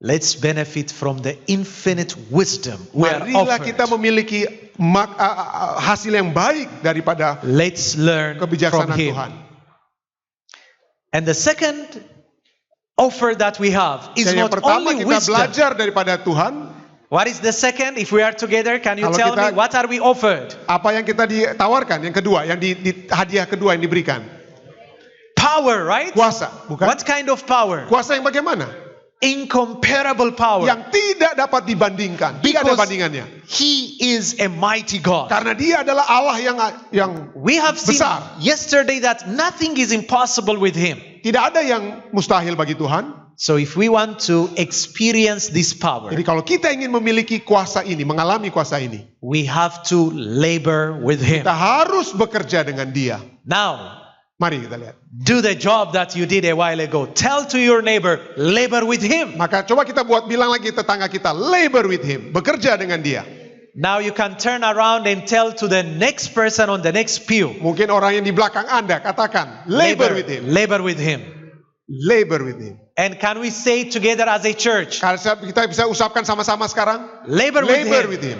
Let's benefit from the infinite wisdom we are Marilah kita offered. memiliki hasil yang baik daripada Let's learn from kebijaksanaan Him. Tuhan. And the second offer that we have is Dan yang not pertama only kita wisdom. belajar daripada Tuhan. What is the second? If we are together, can you Kalau tell kita- me what are we offered? Apa yang kita ditawarkan? Yang kedua, yang hadiah kedua yang diberikan. Power, right? Kuasa, bukan? What kind of power? Kuasa yang bagaimana? Incomparable power. Yang tidak dapat dibandingkan. Tidak ada Because bandingannya. He is a mighty God. Karena dia adalah Allah yang We have seen besar. yesterday that nothing is impossible with Him. Tidak ada yang mustahil bagi Tuhan. So if we want to experience this power, Jadi kalau kita ingin memiliki kuasa ini, mengalami kuasa ini, we have to labor with Him. kita harus bekerja dengan Dia. Now, Mari kita lihat. do the job that you did a while ago. Tell to your neighbor, labor with Him. Maka coba kita bilang lagi tetangga kita, labor with Him, bekerja dengan Dia. Now you can turn around and tell to the next person on the next pew, Mungkin orang yang di belakang Anda katakan, labor with Him, labor with Him. labor with Him. And can we say it together as a church? Karena kita bisa usapkan sama-sama sekarang, Labor with labor Him. with Him.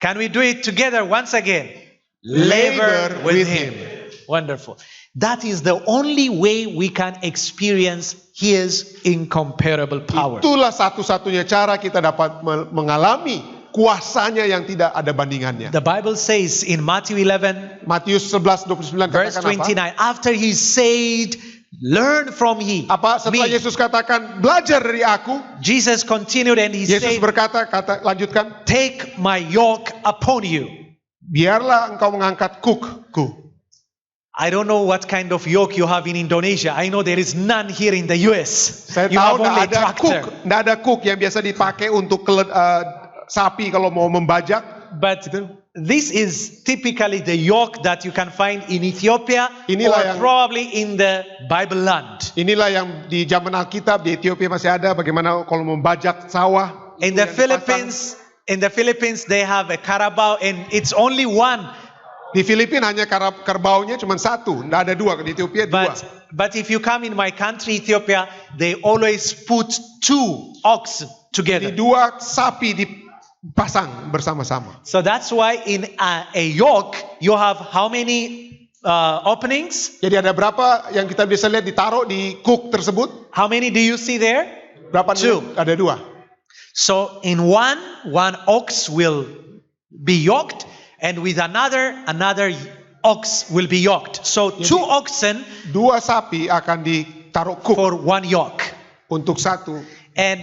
Can we do it together once again? Labor with Him. Wonderful. That is the only way we can experience His incomparable power. Itulah satu-satunya cara kita dapat mengalami kuasanya yang tidak ada bandingannya. The Bible says in Matthew 11, Matius 11:29 verse katakan apa? 29, after He said, learn from Apa setelah me. Yesus katakan belajar dari aku, Jesus continued and He Yesus said, berkata, lanjutkan, take my yoke upon you. biarlah engkau mengangkat kukku. I don't know what kind of yoke you have in Indonesia. I know there is none here in the US. Saya You have tahu only a tidak tractor. ada kuk yang biasa dipakai untuk sapi kalau mau membajak. But this is typically the yoke that you can find in Ethiopia Inilah or yang- probably in the Bible land. Inilah yang di zaman Alkitab di Ethiopia masih ada, bagaimana kalau membajak sawah. In itu the yang Philippines, they have a carabao and it's only one. Di Filipina hanya kerbaunya cuma satu, tidak ada dua. Di Ethiopia dua. But if you come in my country, Ethiopia, they always put two oxen Di together. dua sapi dipasang bersama-sama. So that's why in a yoke, you have how many openings? Jadi ada berapa yang kita bisa lihat ditaruh di kuk tersebut? How many do you see there? Berapa? Two. Ada dua. So in one ox will be yoked, and with another ox will be yoked. So two oxen Dua sapi akan ditaruh kuk for one yoke. untuk satu. And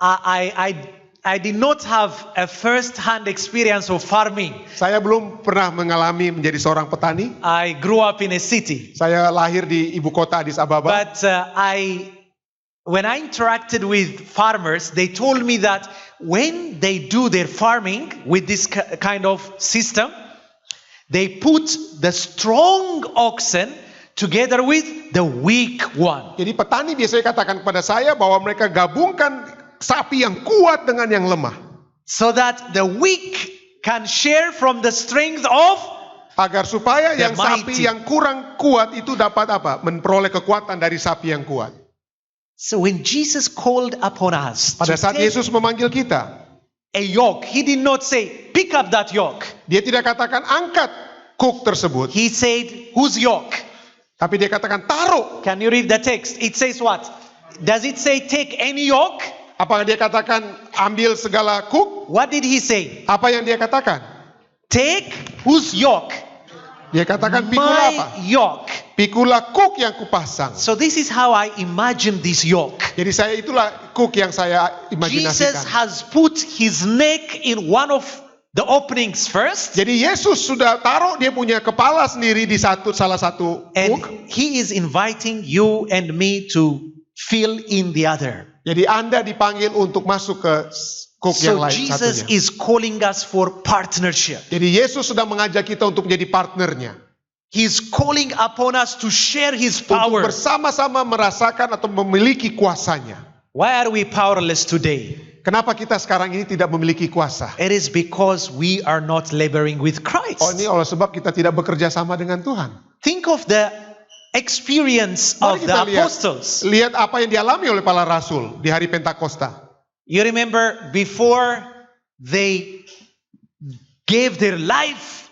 I did not have a first-hand experience of farming. Saya belum pernah mengalami menjadi seorang petani. I grew up in a city. Saya lahir di ibu kota Addis Ababa. But when I interacted with farmers, they told me that when they do their farming with this kind of system, they put the strong oxen together with the weak one. Jadi petani biasanya katakan kepada saya bahwa mereka gabungkan sapi yang kuat dengan yang lemah. So that the weak can share from the strength of Agar supaya The yang sapi mighty. yang kurang kuat itu dapat apa? Memperoleh kekuatan dari sapi yang kuat. So when Jesus called upon us to Pada saat take Yesus memanggil kita, a yoke, He did not say, pick up that yoke. dia tidak katakan angkat kuk tersebut, He said, whose yoke? tapi dia katakan taruh. Can you read the text? It says what? Does it say take any yoke? Apakah dia katakan ambil segala kuk? What did he say? Apa yang dia katakan? Take whose yoke? Dia katakan pikula apa? My yoke. Pikulah kuk yang kupasang. So this is how I imagine this yoke. Jadi itulah kuk yang saya Jesus imajinasikan. has put his neck in one of the openings first. Jadi Yesus sudah taruh dia punya kepala sendiri di salah satu And kuk. he is inviting you and me to fill in the other. Jadi Anda dipanggil untuk masuk ke kuk yang So lain Jesus satunya. is calling us for partnership. Jadi Yesus sedang mengajak kita untuk menjadi partnernya. He's calling upon us to share his Untuk power. bersama-sama merasakan atau memiliki kuasanya. Why are we powerless today? Kenapa kita sekarang ini tidak memiliki kuasa? It is because we are not laboring with Christ. Oh, ini oleh sebab kita tidak bekerja sama dengan Tuhan. Think of the experience Mari of the kita apostles. lihat apa yang dialami oleh para rasul di hari Pentakosta. You remember before they gave their life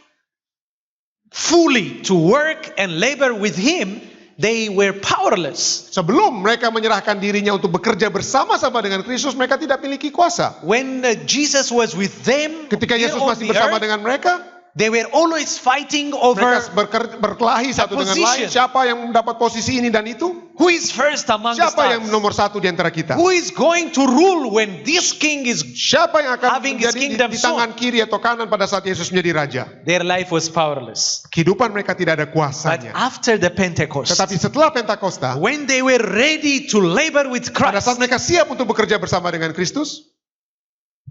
fully to work and labor with him, they were powerless. Sebelum mereka menyerahkan dirinya untuk bekerja bersama-sama dengan Kristus, mereka tidak memiliki kuasa. When Jesus was with them Ketika here Yesus on masih the bersama earth, dengan mereka, they were always fighting over mereka berkelahi satu dengan lain. position. Siapa yang mendapat posisi ini dan itu? who is first among Siapa yang us. nomor satu di antara kita? Who is going to rule when this king is... Siapa yang akan having his menjadi kingdom di tangan kiri atau kanan pada saat Yesus menjadi raja? Their life was powerless. Kehidupan mereka tidak ada But kuasanya. after the Pentecost, Tetapi setelah Pentakosta, when they were ready to labor with pada Christ, saat mereka siap untuk bekerja bersama dengan Kristus,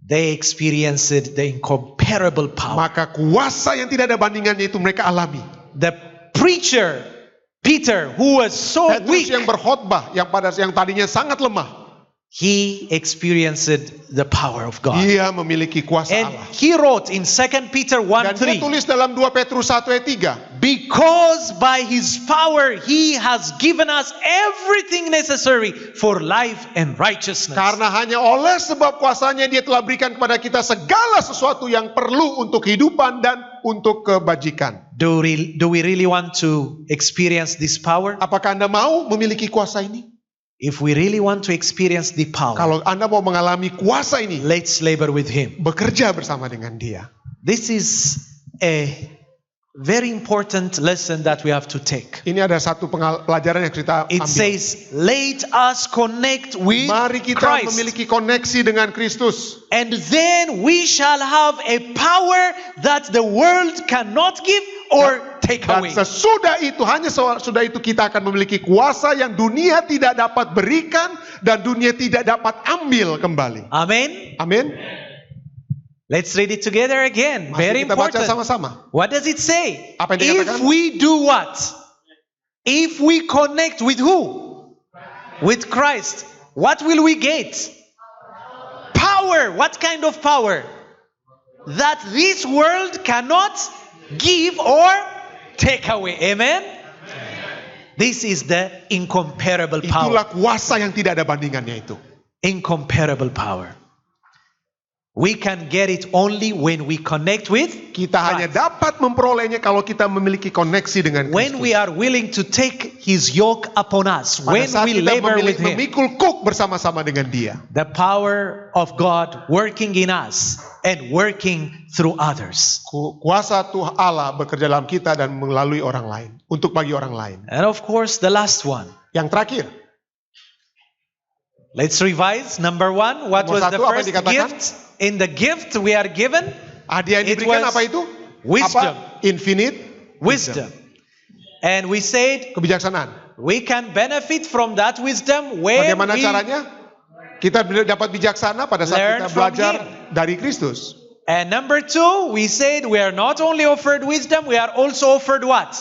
they experienced the incomparable power. maka kuasa yang tidak ada bandingannya itu mereka alami. The preacher, Peter, who was so Petrus weak, yang berkhotbah, yang tadinya sangat lemah, he experienced the power of God. dia memiliki kuasa And Allah. he wrote in 2 Peter Dan dia 1:3, tulis dalam 2 Petrus 1 ayat 3, because by his power he has given us everything necessary for life and righteousness. karena hanya oleh sebab kuasanya dia telah berikan kepada kita segala sesuatu yang perlu untuk kehidupan dan untuk kebajikan. Do we really want to experience this power? Apakah Anda mau memiliki kuasa ini? If we really want to experience the power, Kalau Anda mau mengalami kuasa ini, let's labor with him. bekerja bersama dengan dia. This is a very important lesson that we have to take. Ini ada satu pelajaran yang kita It ambil. says, let us connect with Mari kita Christ, memiliki koneksi dengan Kristus. and then we shall have a power that the world cannot give or take Dan away. sesudah itu, hanya sudah itu kita akan memiliki kuasa yang dunia tidak dapat berikan dan dunia tidak dapat ambil kembali. Amen. Amin. Let's read it together again. Mari Very kita baca important. sama-sama. What does it say? Apa yang dikatakan? If we do what? If we connect with who? With Christ. What will we get? Power. What kind of power? That this world cannot give or take away. Amen? This is the incomparable power. Itulah kuasa yang tidak ada bandingannya itu. Incomparable power. We can get it only when we connect with Kita hanya Christ. dapat memperolehnya kalau kita memiliki koneksi dengan When Kristus. we are willing to take his yoke upon us, Pada when saat we kita labor with him, memikul kuk bersama-sama dengan dia. the power of God working in us and working through others. Kuasa Tuhan Allah bekerja dalam kita dan melalui orang lain. Untuk bagi orang lain. And of course, the last one. Yang terakhir. Let's revise. Number one, what Nomor was the satu, apa yang first dikatakan? gift? In the gift we are given Hadiah yang It diberikan was apa itu? wisdom. Apa? Infinite wisdom. And we said kebijaksanaan. we can benefit from that wisdom when Bagaimana we... caranya? Kita dapat bijaksana pada saat Learn kita from belajar him. dari Kristus. And number two, we said we are not only offered wisdom, we are also offered what?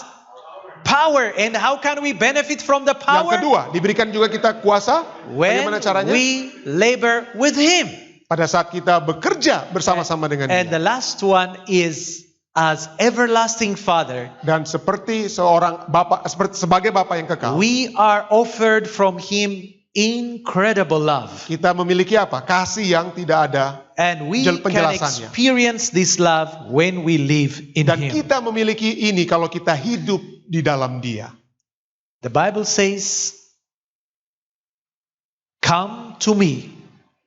Power. And how can we benefit from the Yang power? kedua, diberikan juga kita kuasa. When Bagaimana caranya? we labor with him. Pada saat kita bekerja bersama-sama dengan And dia. the last one is as everlasting Father, Dan seperti seorang bapak, sebagai bapak yang kekal. we are offered from him incredible love. Kita memiliki apa? Kasih yang tidak ada. And we can Penjelasannya. experience this love when we live in Dan him. kita memiliki ini kalau kita hidup di dalam dia. The Bible says, come to me,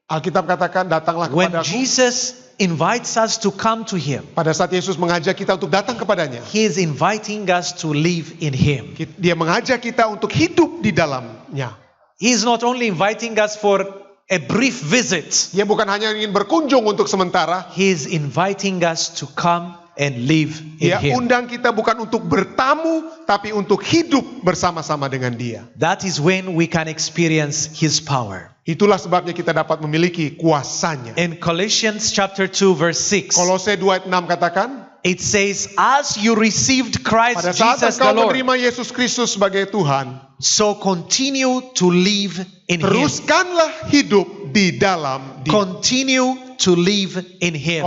Alkitab katakan, datanglah When kepadaku. Jesus invites us to come to Him, Pada saat Yesus mengajak kita untuk datang kepadanya, He is inviting us to live in Him. Dia mengajak kita untuk hidup di dalamnya. He is not only inviting us for a brief visit. Dia bukan hanya ingin berkunjung untuk sementara. He is inviting us to come and live in Dia Him. undang kita bukan untuk bertamu, tapi untuk hidup bersama-sama dengan Dia. That is when we can experience His power. Itulah sebabnya kita dapat memiliki kuasanya. In Colossians chapter 2 verse 6, Kolose 2 ayat 6 katakan, it says, as you received Christ pada saat Jesus the engkau Lord, menerima Yesus Kristus sebagai Tuhan, so continue to live in Him. teruskanlah hidup di dalam Dia. Continue to live in Him.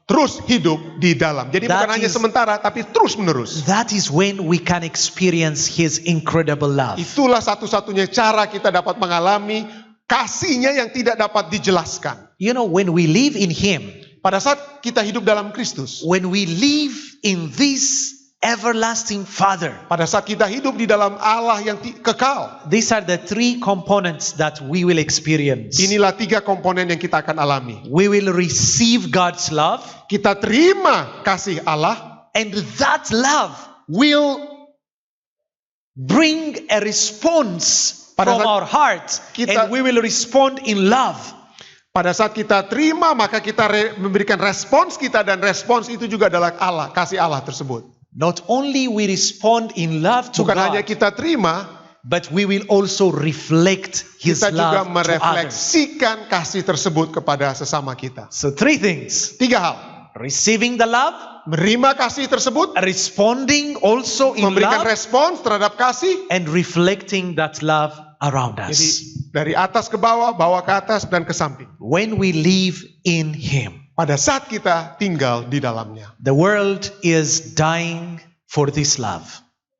Terus hidup di dalam. Jadi That bukan hanya is- sementara, tapi terus menerus. That is when we can experience His incredible love. Itulah satu-satunya cara kita dapat mengalami kasih-Nya yang tidak dapat dijelaskan. You know, when we live in Him, Pada saat kita hidup dalam Kristus, when we live in this everlasting Father, pada saat kita hidup di dalam Allah yang kekal, these are the three components that we will experience. inilah 3 komponen yang kita akan alami. We will receive God's love, Kita terima kasih Allah, and that love will bring a response Pada from saat our heart, kita- and we will respond in love. pada saat kita terima, maka kita memberikan respons kita, dan respons itu juga adalah Allah, kasih Allah tersebut. Not only we respond in love to Bukan hanya God, kita terima, but we will also reflect His kita juga love to others. merefleksikan kasih tersebut kepada sesama kita. So 3 things: 3 hal. receiving the love, Menerima kasih tersebut, responding also in memberikan love, respons terhadap kasih. and reflecting that love around Jadi us. dari atas ke bawah, bawah ke atas, dan ke samping. When we live in Him, Pada saat kita tinggal di dalamnya. the world is dying for this love.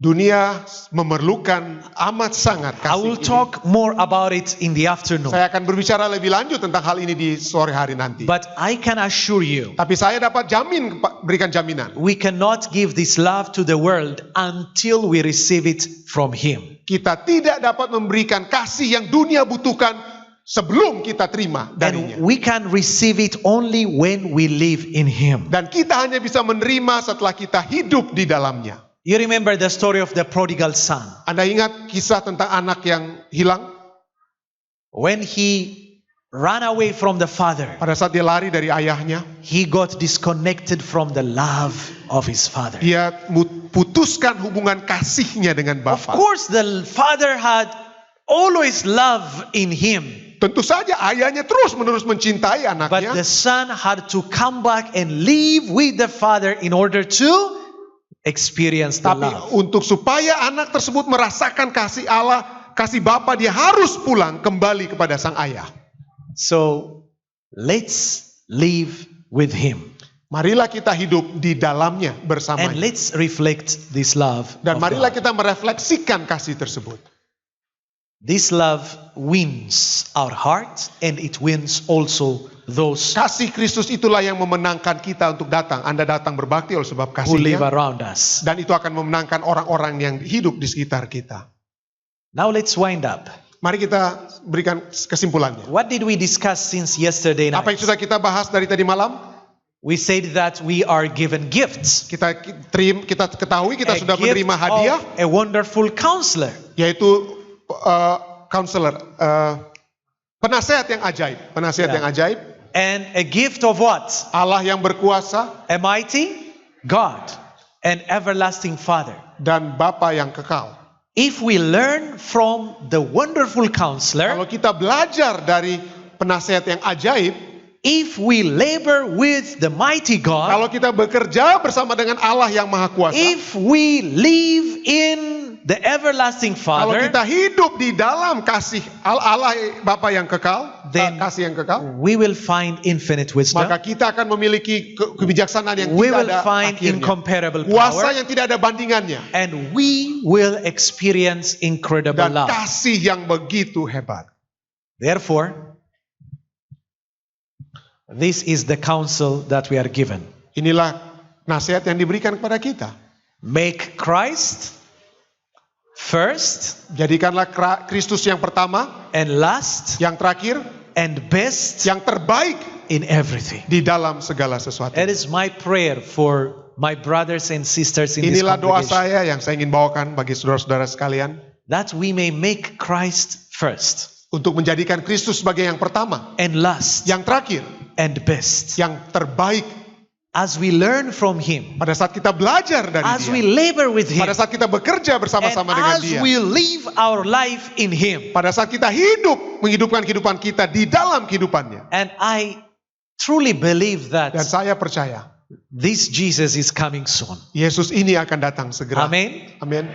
Dunia memerlukan amat sangat I will kasih ini. talk more about it in the afternoon. Saya akan berbicara lebih lanjut tentang hal ini di sore hari nanti. But I can assure you, Tapi saya dapat berikan jaminan. we cannot give this love to the world until we receive it from Him. Kita tidak dapat memberikan kasih yang dunia butuhkan sebelum kita terima darinya. And we can receive it only when we live in Him. Dan kita hanya bisa menerima setelah kita hidup di dalamnya. You remember the story of the prodigal son. Anda ingat kisah tentang anak yang hilang? When he ran away from the father, Pada saat dia lari dari ayahnya, he got disconnected from the love of his father. dia putuskan hubungan kasihnya dengan Of Bapa. course, the father had always love in him, Tentu saja ayahnya terus-menerus mencintai but anaknya. the son had to come back and live with the father in order to experience the Tapi love. untuk supaya anak tersebut merasakan kasih Allah, kasih Bapa, dia harus pulang kembali kepada sang ayah. So let's live with him, Marilah kita hidup di dalamnya and bersamanya. let's reflect this love. Dan of marilah God. kita merefleksikan kasih tersebut. This love wins our heart, and it wins also those Kasih Kristus itulah yang memenangkan kita untuk datang. Anda datang berbakti oleh sebab who live kasihnya. around us. Dan itu akan memenangkan orang-orang yang hidup di sekitar kita. Now let's wind up. Mari kita berikan kesimpulannya. What did we discuss since yesterday Apa yang night? sudah kita bahas dari tadi malam? We said that we are given gifts. Kita ketahui kita A sudah gift menerima hadiah, of a wonderful counselor. yaitu counselor, penasehat yang ajaib. Penasehat Ya. yang ajaib. And a gift of what? Allah yang berkuasa A mighty God, an everlasting Father. dan Bapa yang kekal. If we learn from the wonderful counselor, Kalau kita belajar dari penasehat yang ajaib, if we labor with the mighty God, kalau kita bekerja bersama dengan Allah yang Maha Kuasa, if we live in the everlasting kalau Father, kita hidup di dalam kasih Allah Bapa yang kekal, Then kasih yang kekal, we will find infinite wisdom. maka kita akan memiliki kebijaksanaan yang We tidak will ada find akhirnya. incomparable Kuasa power, yang tidak ada bandingannya. and we will experience incredible Dan love. kasih yang begitu hebat. Therefore, this is the counsel that we are given. Inilah nasihat yang diberikan kepada kita. Make Christ first, Jadikanlah Kristus yang pertama, and last, yang terakhir, and best yang terbaik in everything. di dalam segala sesuatu. That is my prayer for my brothers and sisters in this Inilah doa congregation. saya yang saya ingin bawakan bagi saudara-saudara sekalian. That we may make Christ first Untuk menjadikan Kristus sebagai yang pertama, and last yang terakhir, and best. yang terbaik. As we learn from Him, Pada saat kita belajar dari as we Dia, labor with Him, pada saat kita bekerja and bersama-sama dengan as Dia, we live our life in Him. pada saat kita menghidupkan kehidupan kita di dalam kehidupannya. And I truly believe that Dan saya percaya, this Jesus is coming soon. Yesus ini akan datang segera. Amen. Amin.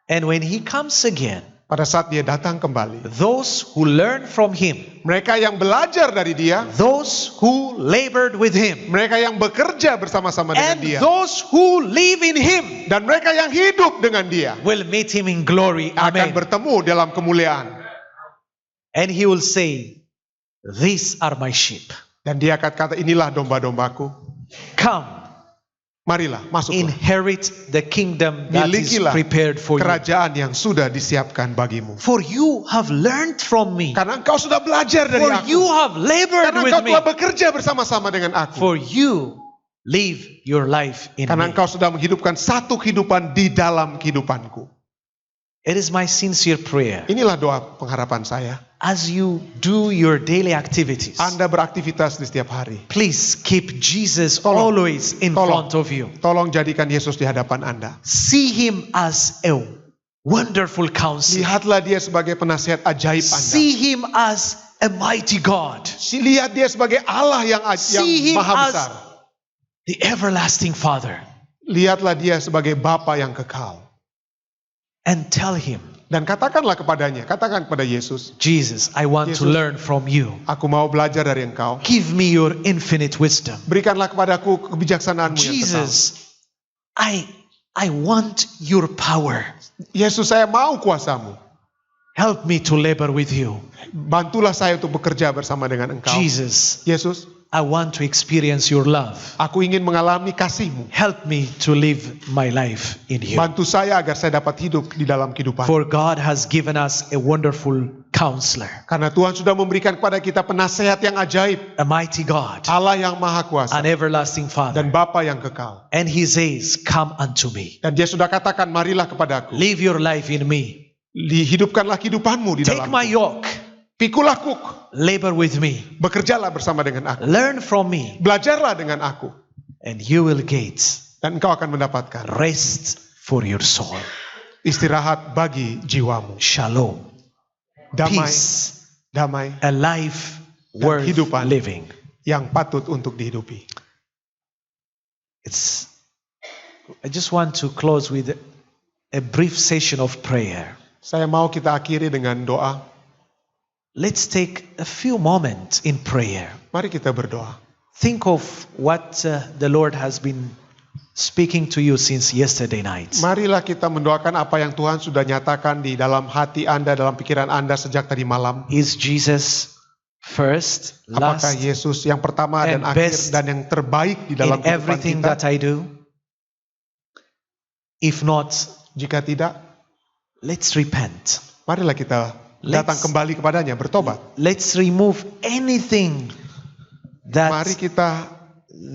And when He comes again, Pada saat Dia datang kembali, those who learn from Him, mereka yang belajar dari Dia, those who labored with Him, mereka yang bekerja bersama-sama dengan and Dia, those who live in Him dan mereka yang hidup dengan Dia will meet Him in glory. akan Amen. bertemu dalam kemuliaan. And He will say, these are my sheep. Dan Dia akan kata, inilah domba-dombaku. Come, Marilah, masuklah. inherit the kingdom that is Milikilah prepared for you. kerajaan yang sudah disiapkan bagimu. For you have learned from me. Karena engkau sudah belajar dari For aku. you have labored Karena with engkau me. telah bekerja bersama-sama dengan aku. For you live your life in Karena me. engkau sudah menghidupkan satu kehidupan di dalam kehidupanku. It is my sincere prayer. Inilah doa pengharapan saya. As you do your daily activities, Anda beraktivitas di setiap hari. please keep Jesus Tolong. always in Tolong. front of you. Tolong jadikan Yesus di hadapan Anda. See Him as a wonderful counselor. Lihatlah Dia sebagai penasihat ajaib Anda. See Him as a mighty God. Lihat Dia sebagai Allah yang See Him maha as besar. the everlasting Father. Lihatlah Dia sebagai Bapa yang kekal. And tell Him, Dan katakanlah kepadanya, katakan kepada Yesus, Jesus, I want to Yesus. learn from you. aku mau belajar dari Engkau. Give me your infinite wisdom. Berikanlah kepadaku kebijaksanaan-Mu yang kekal. Jesus, I want your power. Yesus, saya mau kuasamu. Help me to labor with you. Bantulah saya untuk bekerja bersama dengan Engkau. Jesus, Yesus, I want to experience your love. aku ingin mengalami kasih-Mu. Help me to live my life in you. Bantu saya agar saya dapat hidup di dalam kehidupan. For God has given us a wonderful counselor, Karena Tuhan sudah memberikan kepada kita penasehat yang ajaib. a mighty God, Allah yang maha kuasa. an everlasting Father. Dan Bapa yang kekal. And He says, come unto me. Dan Dia sudah katakan, marilah kepadaku. Live your life in me. Hidupkanlah kehidupanmu di Take dalamku. my yoke. Pikulah kuk. Labor with me. Bekerjalah bersama dengan aku. Learn from me. Belajarlah dengan aku. And you will get Dan engkau akan mendapatkan rest for your soul. istirahat bagi jiwamu. Shalom. Damai, Peace. damai A life dan worth kehidupan living. yang patut untuk dihidupi. I just want to close with a brief session of prayer. Saya mau kita akhiri dengan doa. Let's take a few moments in prayer. Mari kita berdoa. Think of what the Lord has been speaking to you since yesterday night. Marilah kita mendoakan apa yang Tuhan sudah nyatakan di dalam hati Anda, dalam pikiran Anda sejak tadi malam. Is Jesus first, Apakah last, Yesus yang pertama dan and akhir best dan yang terbaik di in dalam kehidupan everything kita? that I do? If not, Jika tidak, let's repent. marilah kita datang kembali kepadanya, bertobat. Let's remove anything Mari kita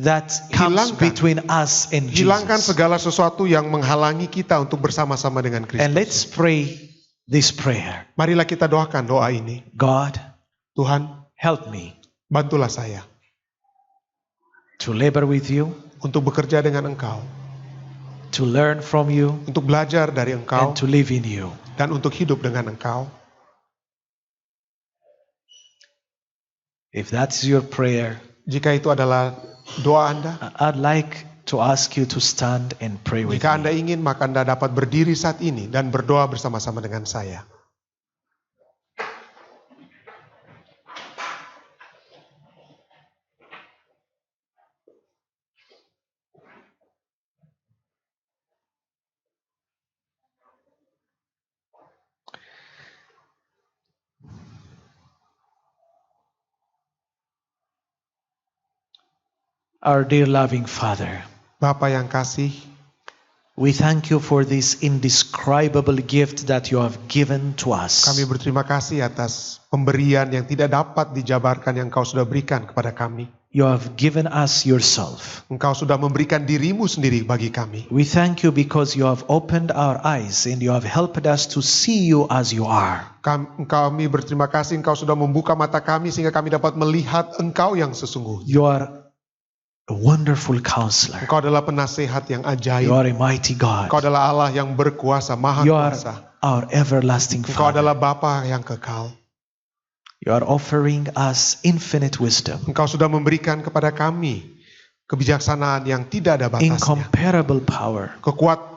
that comes hilangkan. between us and hilangkan Jesus. segala sesuatu yang menghalangi kita untuk bersama-sama dengan And Kristus. let's pray this prayer. Marilah kita doakan doa ini. God, Tuhan, help me bantulah saya to labor with you, untuk bekerja dengan Engkau, to learn from you, untuk belajar dari Engkau, and to live in you. dan untuk hidup dengan Engkau. If that's your prayer, Jika itu adalah doa Anda, I'd like to ask you to stand and pray with jika Anda me. ingin, maka Anda dapat berdiri saat ini dan berdoa bersama-sama dengan saya. Our dear loving Father, Bapa yang kasih, We thank you for this indescribable gift that you have given to us. Kami berterima kasih atas pemberian yang tidak dapat dijabarkan yang Engkau sudah berikan kepada kami. You have given us yourself. Engkau sudah memberikan dirimu sendiri bagi kami. We thank you because you have opened our eyes and you have helped us to see you as you are. Kami berterima kasih Engkau sudah membuka mata kami sehingga kami dapat melihat Engkau yang sesungguhnya. You are a wonderful counselor. Engkau adalah penasehat yang You ajaib. are a mighty God. Engkau adalah Allah yang berkuasa, maha You are kuasa. our everlasting Engkau Father. adalah Bapa yang kekal. You are offering us infinite wisdom, Engkau sudah memberikan kepada kami kebijaksanaan yang tidak ada batasnya. incomparable power,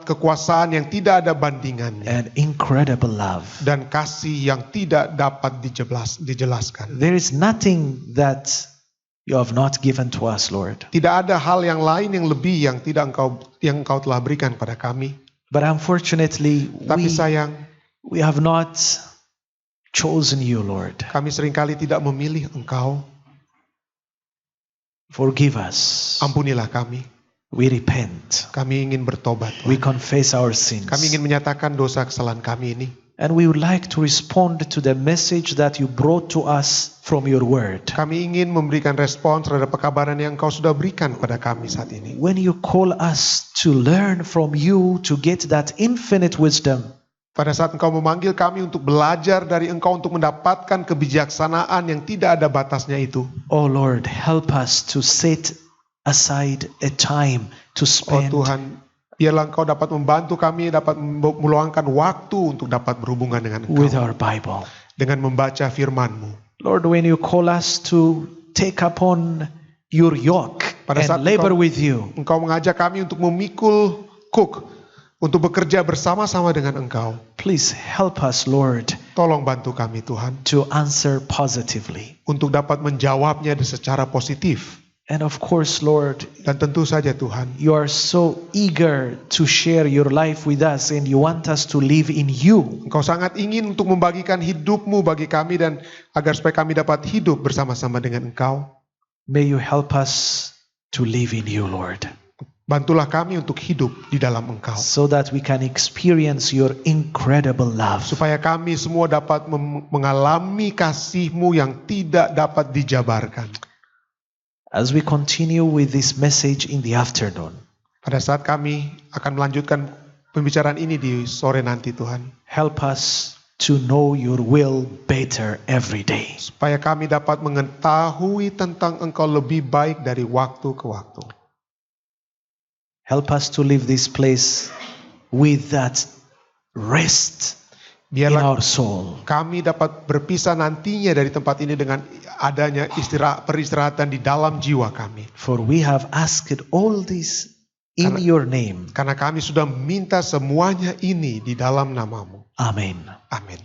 Kekuasaan yang tidak ada bandingannya. and incredible love. Dan kasih yang tidak dapat dijelaskan. There is nothing that you have not given to us, Lord. Tidak ada hal yang lain yang lebih yang Engkau telah berikan pada kami. But unfortunately, Tapi sayang, we have not chosen you, Lord. kami seringkali tidak memilih Engkau. Forgive us. Ampunilah kami. We repent. Kami ingin bertobat. We Tuhan. confess our sins. Kami ingin menyatakan dosa kesalahan kami ini. And we would like to respond to the message that you brought to us from your word. Kami ingin memberikan respons terhadap pekabaran yang Engkau sudah berikan kepada kami saat ini. When you call us to learn from you to get that infinite wisdom, Pada saat Engkau memanggil kami untuk belajar dari Engkau untuk mendapatkan kebijaksanaan yang tidak ada batasnya itu. oh Lord, help us to set aside a time to Oh spend Tuhan, biarlah Engkau dapat membantu kami, dapat meluangkan waktu untuk dapat berhubungan dengan with Engkau. our Bible. Dengan membaca firman-Mu. Lord, when you call us to take upon your yoke Pada saat and labor with you, Engkau mengajak kami untuk memikul untuk bekerja bersama-sama dengan Engkau. please help us, Lord, Tolong bantu kami Tuhan. to answer positively. Untuk dapat menjawabnya secara positif. And of course, Lord, Dan tentu saja Tuhan, you are so eager to share your life with us and you want us to live in you. Engkau sangat ingin untuk membagikan hidup-Mu bagi kami dan agar supaya kami dapat hidup bersama-sama dengan Engkau. May you help us to live in you, Lord, Bantulah kami untuk hidup di dalam Engkau. so that we can experience your incredible love. Supaya kami semua dapat mengalami kasih-Mu yang tidak dapat dijabarkan. As we continue with this message in the afternoon, Pada saat kami akan melanjutkan pembicaraan ini di sore nanti Tuhan. help us to know your will better every day. Supaya kami dapat mengetahui tentang Engkau lebih baik dari waktu ke waktu. Help us to leave this place with that rest in Biarlah our soul. kami dapat berpisah nantinya dari tempat ini dengan adanya peristirahatan di dalam jiwa kami. For we have asked all this in your name. Karena kami sudah minta semuanya ini di dalam nama-Mu. Amen. Amin.